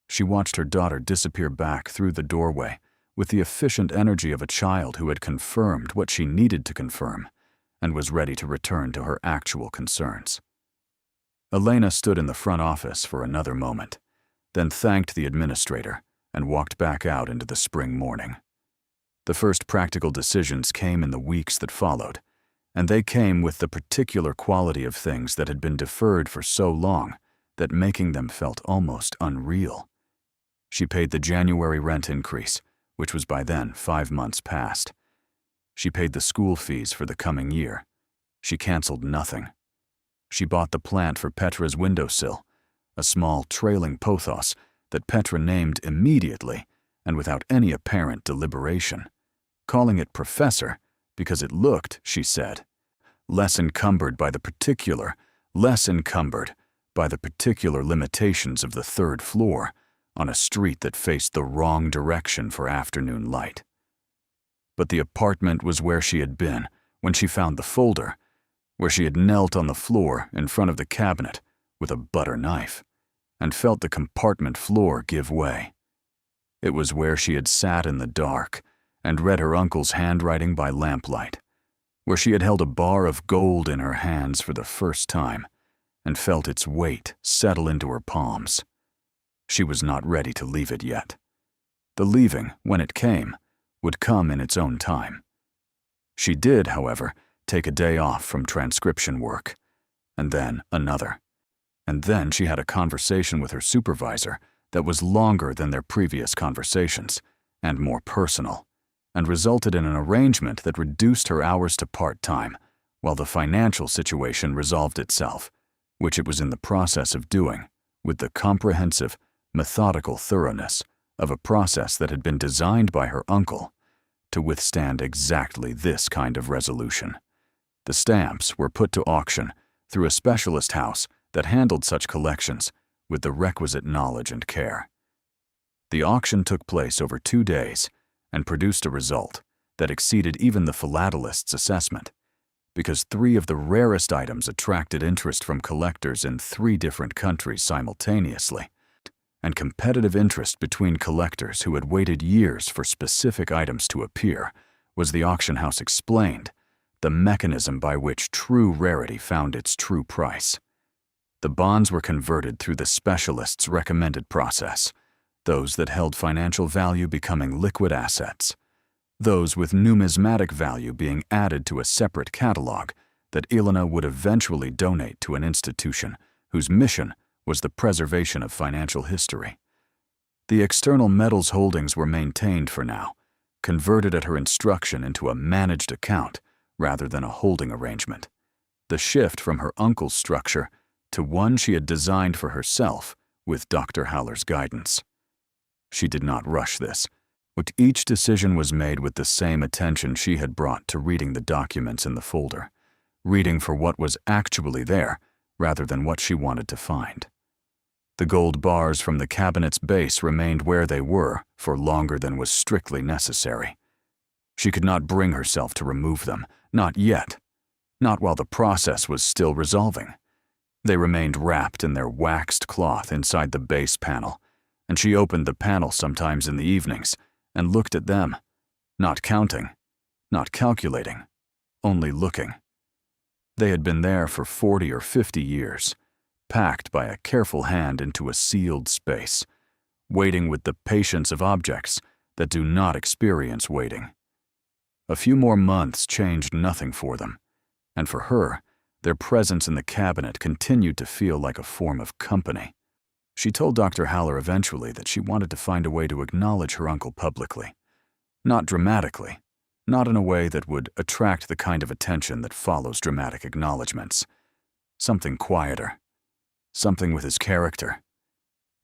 She watched her daughter disappear back through the doorway with the efficient energy of a child who had confirmed what she needed to confirm and was ready to return to her actual concerns. Elena stood in the front office for another moment, then thanked the administrator and walked back out into the spring morning. The first practical decisions came in the weeks that followed, and they came with the particular quality of things that had been deferred for so long that making them felt almost unreal. She paid the January rent increase, which was by then 5 months past. She paid the school fees for the coming year. She canceled nothing. She bought the plant for Petra's windowsill, a small trailing pothos that Petra named immediately and without any apparent deliberation, calling it Professor because it looked, she said, less encumbered by the particular limitations of the 3rd floor on a street that faced the wrong direction for afternoon light. But the apartment was where she had been when she found the folder, where she had knelt on the floor in front of the cabinet with a butter knife and felt the compartment floor give way. It was where she had sat in the dark and read her uncle's handwriting by lamplight, where she had held a bar of gold in her hands for the first time and felt its weight settle into her palms. She was not ready to leave it yet. The leaving, when it came, would come in its own time. She did, however, take a day off from transcription work, and then another. And then she had a conversation with her supervisor that was longer than their previous conversations and more personal, and resulted in an arrangement that reduced her hours to part-time, while the financial situation resolved itself, which it was in the process of doing, with the comprehensive, methodical thoroughness of a process that had been designed by her uncle to withstand exactly this kind of resolution. The stamps were put to auction through a specialist house that handled such collections with the requisite knowledge and care. The auction took place over 2 days and produced a result that exceeded even the philatelist's assessment, because 3 of the rarest items attracted interest from collectors in 3 different countries simultaneously, and competitive interest between collectors who had waited years for specific items to appear was, the auction house explained, the mechanism by which true rarity found its true price. The bonds were converted through the specialist's recommended process, those that held financial value becoming liquid assets, those with numismatic value being added to a separate catalog that Ilona would eventually donate to an institution whose mission was the preservation of financial history. The external metals holdings were maintained for now, converted at her instruction into a managed account rather than a holding arrangement, the shift from her uncle's structure to one she had designed for herself with Dr. Haller's guidance. She did not rush this, but each decision was made with the same attention she had brought to reading the documents in the folder, reading for what was actually there rather than what she wanted to find. The gold bars from the cabinet's base remained where they were for longer than was strictly necessary. She could not bring herself to remove them, not yet, not while the process was still resolving. They remained wrapped in their waxed cloth inside the base panel, and she opened the panel sometimes in the evenings and looked at them, not counting, not calculating, only looking. They had been there for 40 or 50 years, packed by a careful hand into a sealed space, waiting with the patience of objects that do not experience waiting. A few more months changed nothing for them, and for her, their presence in the cabinet continued to feel like a form of company. She told Dr. Haller eventually that she wanted to find a way to acknowledge her uncle publicly, not dramatically, not in a way that would attract the kind of attention that follows dramatic acknowledgments. Something quieter, something with his character.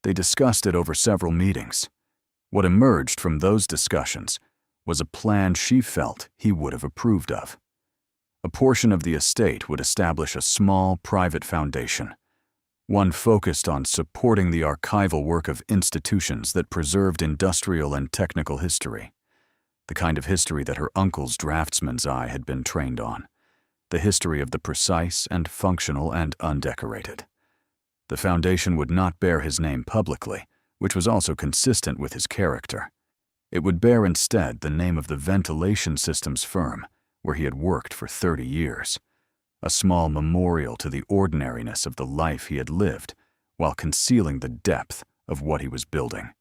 They discussed it over several meetings. What emerged from those discussions was a plan she felt he would have approved of. A portion of the estate would establish a small private foundation, one focused on supporting the archival work of institutions that preserved industrial and technical history, the kind of history that her uncle's draftsman's eye had been trained on, the history of the precise and functional and undecorated. The foundation would not bear his name publicly, which was also consistent with his character. It would bear instead the name of the ventilation systems firm where he had worked for 30 years, a small memorial to the ordinariness of the life he had lived while concealing the depth of what he was building.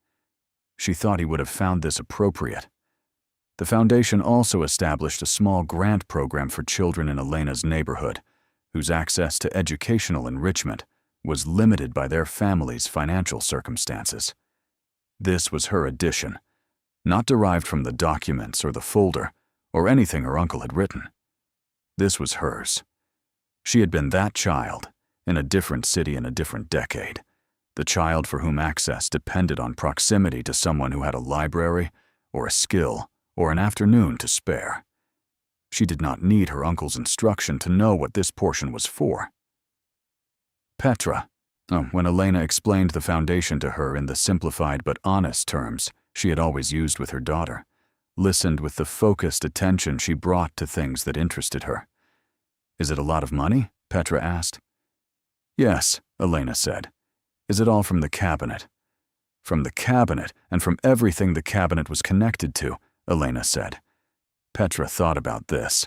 She thought he would have found this appropriate. The foundation also established a small grant program for children in Elena's neighborhood, whose access to educational enrichment was limited by their family's financial circumstances. This was her addition, not derived from the documents or the folder or anything her uncle had written. This was hers. She had been that child in a different city in a different decade, the child for whom access depended on proximity to someone who had a library or a skill or an afternoon to spare. She did not need her uncle's instruction to know what this portion was for. Petra, when Elena explained the foundation to her in the simplified but honest terms she had always used with her daughter, listened with the focused attention she brought to things that interested her. "Is it a lot of money?" Petra asked. "Yes," Elena said. "Is it all from the cabinet?" From the cabinet and from everything the cabinet was connected to, Elena said. Petra thought about this.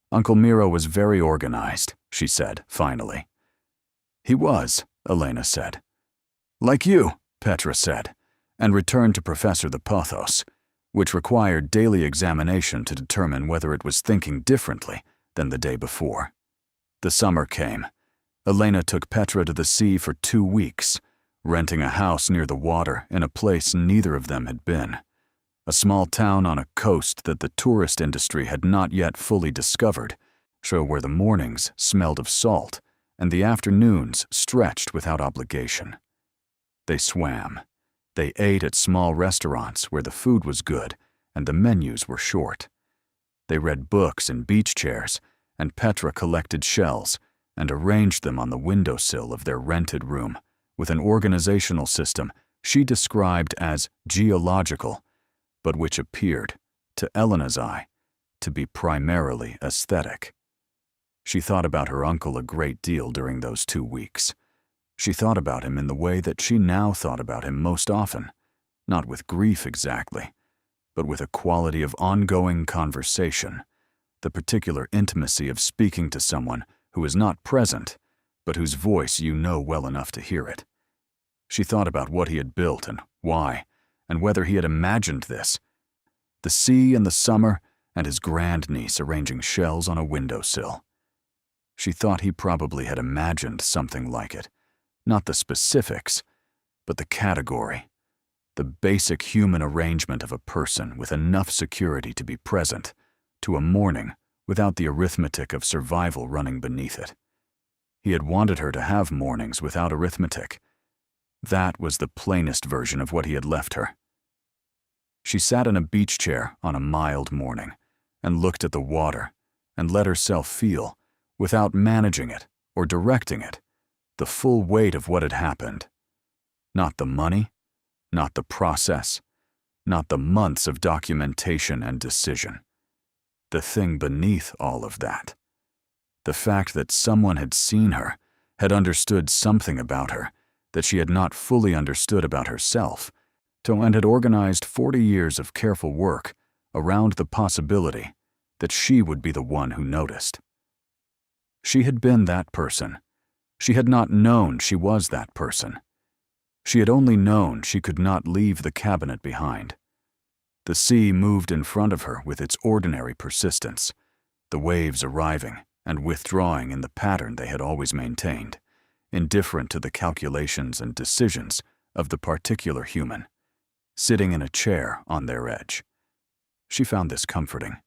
Uncle Miro was very organized, she said, finally. He was, Elena said. Like you, Petra said, and returned to Professor the Pothos, which required daily examination to determine whether it was thinking differently than the day before. The summer came. Elena took Petra to the sea for 2 weeks, renting a house near the water in a place neither of them had been. A small town on a coast that the tourist industry had not yet fully discovered, where the mornings smelled of salt and the afternoons stretched without obligation. They swam. They ate at small restaurants where the food was good and the menus were short. They read books in beach chairs, and Petra collected shells and arranged them on the windowsill of their rented room with an organizational system she described as geological, but which appeared, to Elena's eye, to be primarily aesthetic. She thought about her uncle a great deal during those 2 weeks. She thought about him in the way that she now thought about him most often, not with grief exactly, but with a quality of ongoing conversation, the particular intimacy of speaking to someone who is not present, but whose voice you know well enough to hear it. She thought about what he had built and why, and whether he had imagined this. The sea in the summer and his grandniece arranging shells on a windowsill. She thought he probably had imagined something like it, not the specifics, but the category, the basic human arrangement of a person with enough security to be present, to a morning without the arithmetic of survival running beneath it. He had wanted her to have mornings without arithmetic. That was the plainest version of what he had left her. She sat in a beach chair on a mild morning and looked at the water and let herself feel, without managing it or directing it, the full weight of what had happened. Not the money, not the process, not the months of documentation and decision. The thing beneath all of that. The fact that someone had seen her, had understood something about her that she had not fully understood about herself, and had organized 40 years of careful work around the possibility that she would be the one who noticed. She had been that person. She had not known she was that person. She had only known she could not leave the cabinet behind. The sea moved in front of her with its ordinary persistence, the waves arriving and withdrawing in the pattern they had always maintained, indifferent to the calculations and decisions of the particular human, sitting in a chair on their edge. She found this comforting.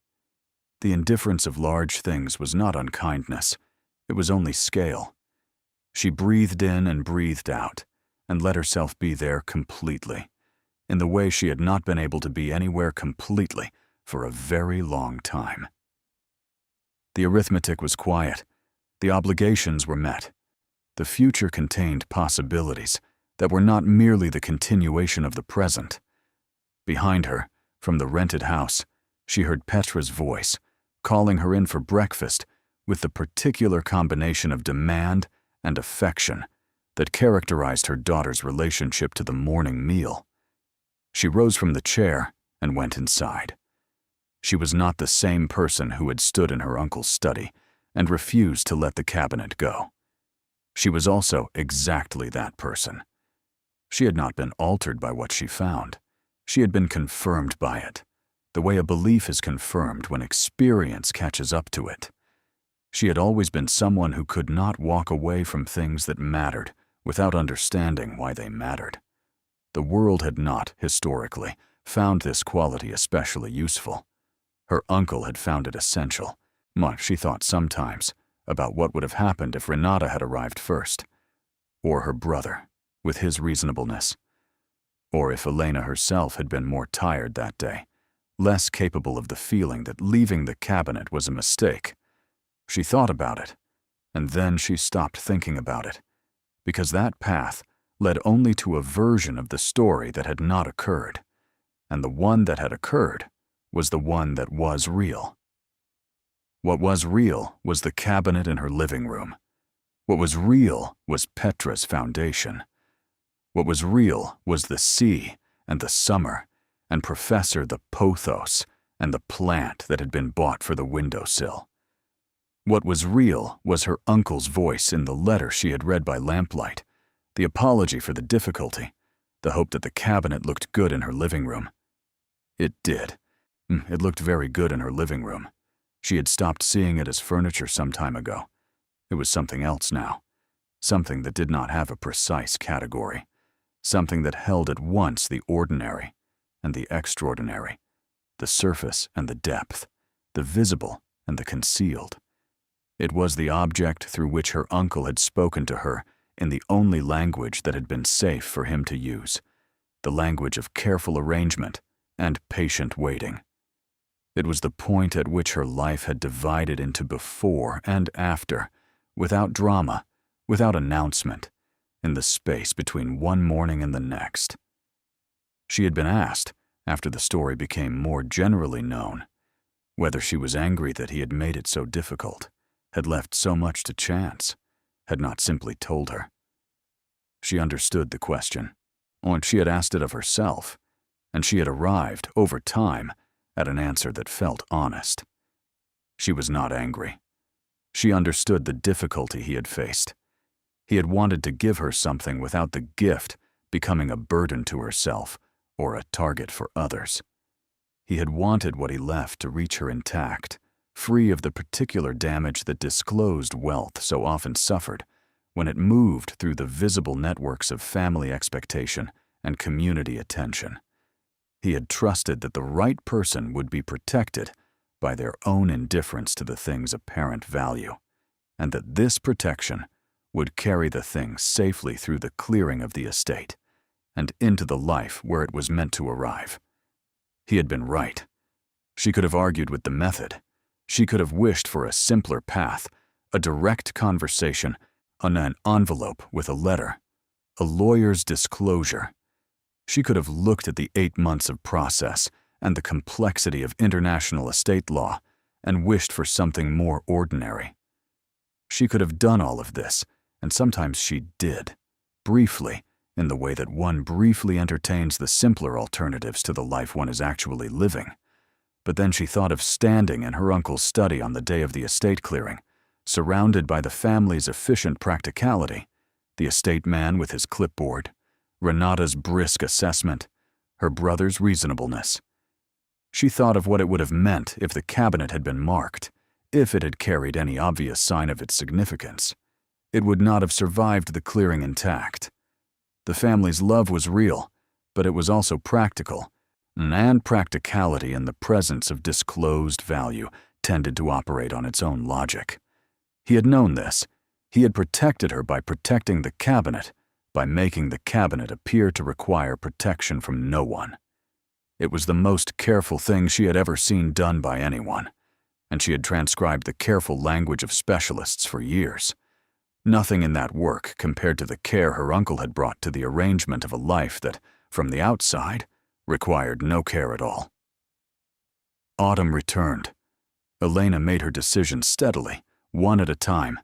The indifference of large things was not unkindness, it was only scale. She breathed in and breathed out, and let herself be there completely, in the way she had not been able to be anywhere completely for a very long time. The arithmetic was quiet. The obligations were met. The future contained possibilities that were not merely the continuation of the present. Behind her, from the rented house, she heard Petra's voice, calling her in for breakfast with the particular combination of demand and affection that characterized her daughter's relationship to the morning meal. She rose from the chair and went inside. She was not the same person who had stood in her uncle's study and refused to let the cabinet go. She was also exactly that person. She had not been altered by what she found. She had been confirmed by it, the way a belief is confirmed when experience catches up to it. She had always been someone who could not walk away from things that mattered without understanding why they mattered. The world had not, historically, found this quality especially useful. Her uncle had found it essential. Much she thought sometimes about what would have happened if Renata had arrived first, or her brother, with his reasonableness, or if Elena herself had been more tired that day, less capable of the feeling that leaving the cabinet was a mistake. She thought about it, and then she stopped thinking about it, because that path led only to a version of the story that had not occurred, and the one that had occurred was the one that was real. What was real was the cabinet in her living room. What was real was Petra's foundation. What was real was the sea and the summer, and Professor the pothos and the plant that had been bought for the windowsill. What was real was her uncle's voice in the letter she had read by lamplight, the apology for the difficulty, the hope that the cabinet looked good in her living room. It did. It looked very good in her living room. She had stopped seeing it as furniture some time ago. It was something else now. Something that did not have a precise category. Something that held at once the ordinary and the extraordinary, the surface and the depth, the visible and the concealed. It was the object through which her uncle had spoken to her in the only language that had been safe for him to use, the language of careful arrangement and patient waiting. It was the point at which her life had divided into before and after, without drama, without announcement, in the space between one morning and the next. She had been asked, after the story became more generally known, whether she was angry that he had made it so difficult, had left so much to chance, had not simply told her. She understood the question, and she had asked it of herself, and she had arrived, over time, at an answer that felt honest. She was not angry. She understood the difficulty he had faced. He had wanted to give her something without the gift becoming a burden to herself or a target for others. He had wanted what he left to reach her intact, free of the particular damage that disclosed wealth so often suffered when it moved through the visible networks of family expectation and community attention. He had trusted that the right person would be protected by their own indifference to the thing's apparent value, and that this protection would carry the thing safely through the clearing of the estate and into the life where it was meant to arrive. He had been right. She could have argued with the method. She could have wished for a simpler path, a direct conversation on an envelope with a letter, a lawyer's disclosure. She could have looked at the 8 months of process and the complexity of international estate law and wished for something more ordinary. She could have done all of this, and sometimes she did, briefly, in the way that one briefly entertains the simpler alternatives to the life one is actually living. But then she thought of standing in her uncle's study on the day of the estate clearing, surrounded by the family's efficient practicality, the estate man with his clipboard, Renata's brisk assessment, her brother's reasonableness. She thought of what it would have meant if the cabinet had been marked, if it had carried any obvious sign of its significance. It would not have survived the clearing intact. The family's love was real, but it was also practical, and practicality in the presence of disclosed value tended to operate on its own logic. He had known this. He had protected her by protecting the cabinet, by making the cabinet appear to require protection from no one. It was the most careful thing she had ever seen done by anyone, and she had transcribed the careful language of specialists for years. Nothing in that work compared to the care her uncle had brought to the arrangement of a life that, from the outside, required no care at all. Autumn returned. Elena made her decisions steadily, one at a time,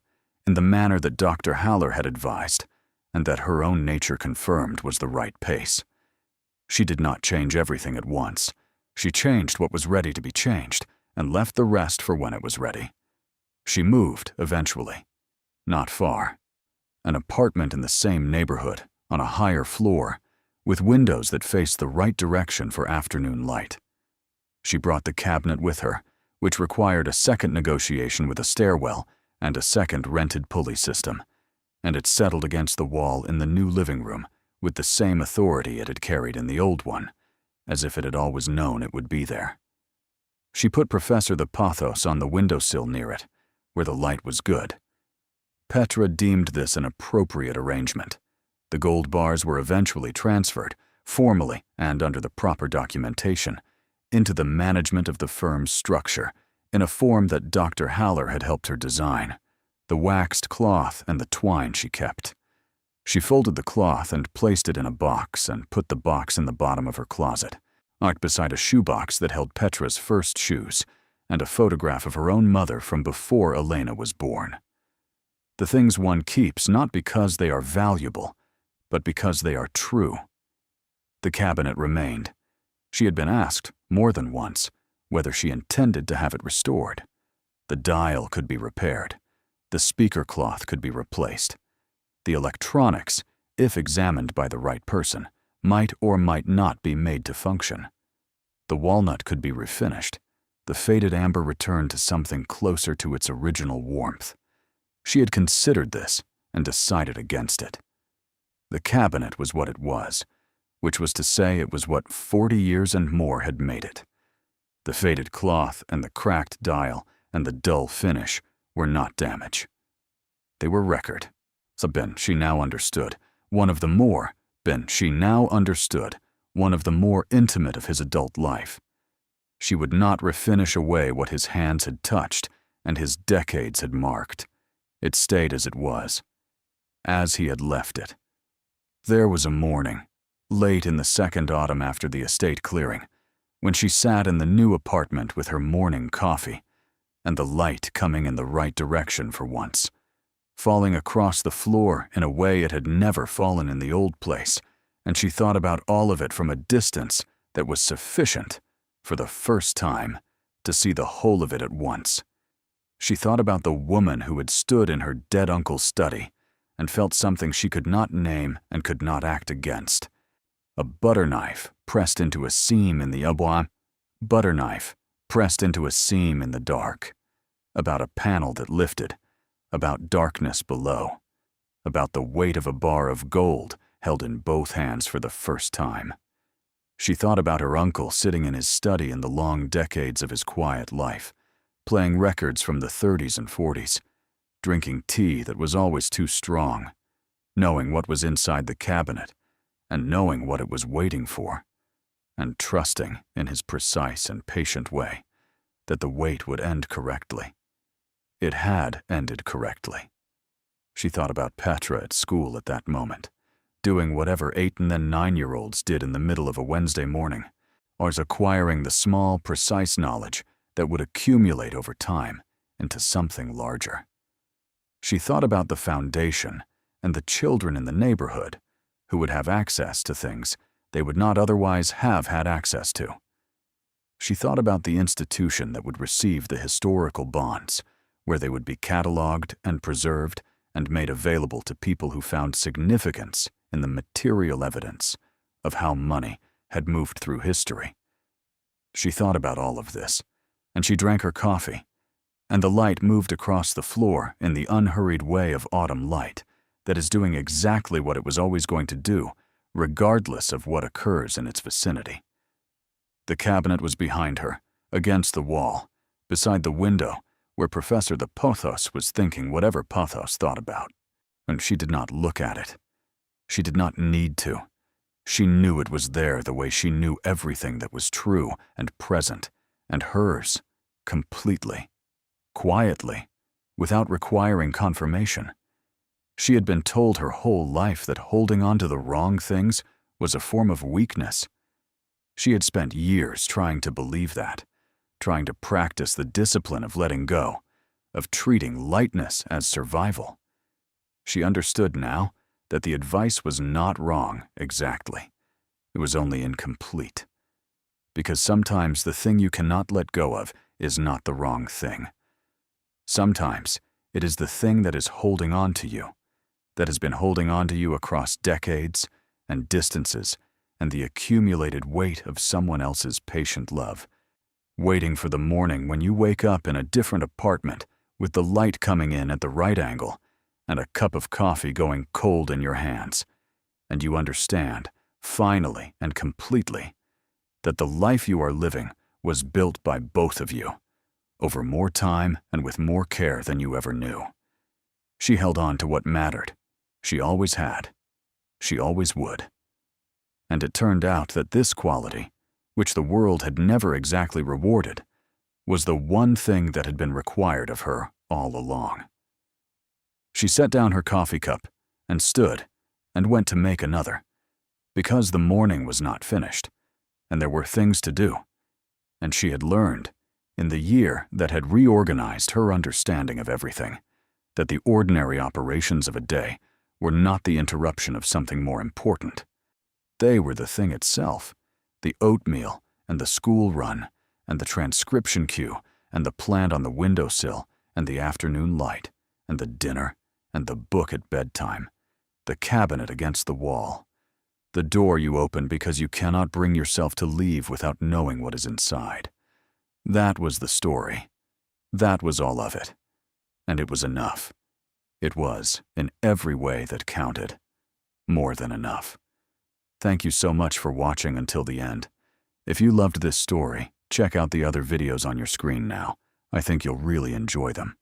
in the manner that Dr. Haller had advised, and that her own nature confirmed was the right pace. She did not change everything at once. She changed what was ready to be changed, and left the rest for when it was ready. She moved, eventually. Not far. An apartment in the same neighborhood, on a higher floor, with windows that faced the right direction for afternoon light. She brought the cabinet with her, which required a second negotiation with a stairwell and a second rented pulley system, and it settled against the wall in the new living room with the same authority it had carried in the old one, as if it had always known it would be there. She put Professor the Pothos on the windowsill near it, where the light was good. Petra deemed this an appropriate arrangement. The gold bars were eventually transferred, formally and under the proper documentation, into the management of the firm's structure, in a form that Dr. Haller had helped her design, the waxed cloth and the twine she kept. She folded the cloth and placed it in a box and put the box in the bottom of her closet, locked beside a shoebox that held Petra's first shoes and a photograph of her own mother from before Elena was born. The things one keeps not because they are valuable, but because they are true. The cabinet remained. She had been asked, more than once, whether she intended to have it restored. The dial could be repaired. The speaker cloth could be replaced. The electronics, if examined by the right person, might or might not be made to function. The walnut could be refinished. The faded amber returned to something closer to its original warmth. She had considered this and decided against it. The cabinet was what it was, which was to say it was what 40 years and more had made it. The faded cloth and the cracked dial and the dull finish were not damage. They were record. So she now understood, one of the more intimate of his adult life. She would not refinish away what his hands had touched and his decades had marked. It stayed as it was, as he had left it. There was a morning, late in the second autumn after the estate clearing, when she sat in the new apartment with her morning coffee, and the light coming in the right direction for once, falling across the floor in a way it had never fallen in the old place, and she thought about all of it from a distance that was sufficient, for the first time, to see the whole of it at once. She thought about the woman who had stood in her dead uncle's study and felt something she could not name and could not act against. A butter knife pressed into a seam in the dark. About a panel that lifted. About darkness below. About the weight of a bar of gold held in both hands for the first time. She thought about her uncle sitting in his study in the long decades of his quiet life, playing records from the 30s and 40s, drinking tea that was always too strong, knowing what was inside the cabinet, and knowing what it was waiting for, and trusting, in his precise and patient way, that the wait would end correctly. It had ended correctly. She thought about Petra at school at that moment, doing whatever 8- and then 9-year-olds did in the middle of a Wednesday morning, or acquiring the small, precise knowledge that would accumulate over time into something larger. She thought about the foundation and the children in the neighborhood who would have access to things they would not otherwise have had access to. She thought about the institution that would receive the historical bonds, where they would be cataloged and preserved and made available to people who found significance in the material evidence of how money had moved through history. She thought about all of this, and she drank her coffee, and the light moved across the floor in the unhurried way of autumn light that is doing exactly what it was always going to do, regardless of what occurs in its vicinity. The cabinet was behind her, against the wall, beside the window, where Professor the Pothos was thinking whatever Pothos thought about, and she did not look at it. She did not need to. She knew it was there the way she knew everything that was true and present, and hers, completely, quietly, without requiring confirmation. She had been told her whole life that holding on to the wrong things was a form of weakness. She had spent years trying to believe that, trying to practice the discipline of letting go, of treating lightness as survival. She understood now that the advice was not wrong exactly. It was only incomplete. Because sometimes the thing you cannot let go of is not the wrong thing. Sometimes it is the thing that is holding on to you, that has been holding on to you across decades and distances and the accumulated weight of someone else's patient love, waiting for the morning when you wake up in a different apartment with the light coming in at the right angle and a cup of coffee going cold in your hands, and you understand, finally and completely, that the life you are living was built by both of you, over more time and with more care than you ever knew. She held on to what mattered. She always had. She always would. And it turned out that this quality, which the world had never exactly rewarded, was the one thing that had been required of her all along. She set down her coffee cup and stood and went to make another, because the morning was not finished, and there were things to do, and she had learned, in the year that had reorganized her understanding of everything, that the ordinary operations of a day were not the interruption of something more important. They were the thing itself, the oatmeal and the school run and the transcription queue and the plant on the windowsill and the afternoon light and the dinner and the book at bedtime, the cabinet against the wall, the door you open because you cannot bring yourself to leave without knowing what is inside. That was the story. That was all of it. And it was enough. It was, in every way that counted, more than enough. Thank you so much for watching until the end. If you loved this story, check out the other videos on your screen now. I think you'll really enjoy them.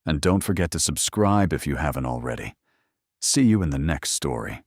And don't forget to subscribe if you haven't already. See you in the next story.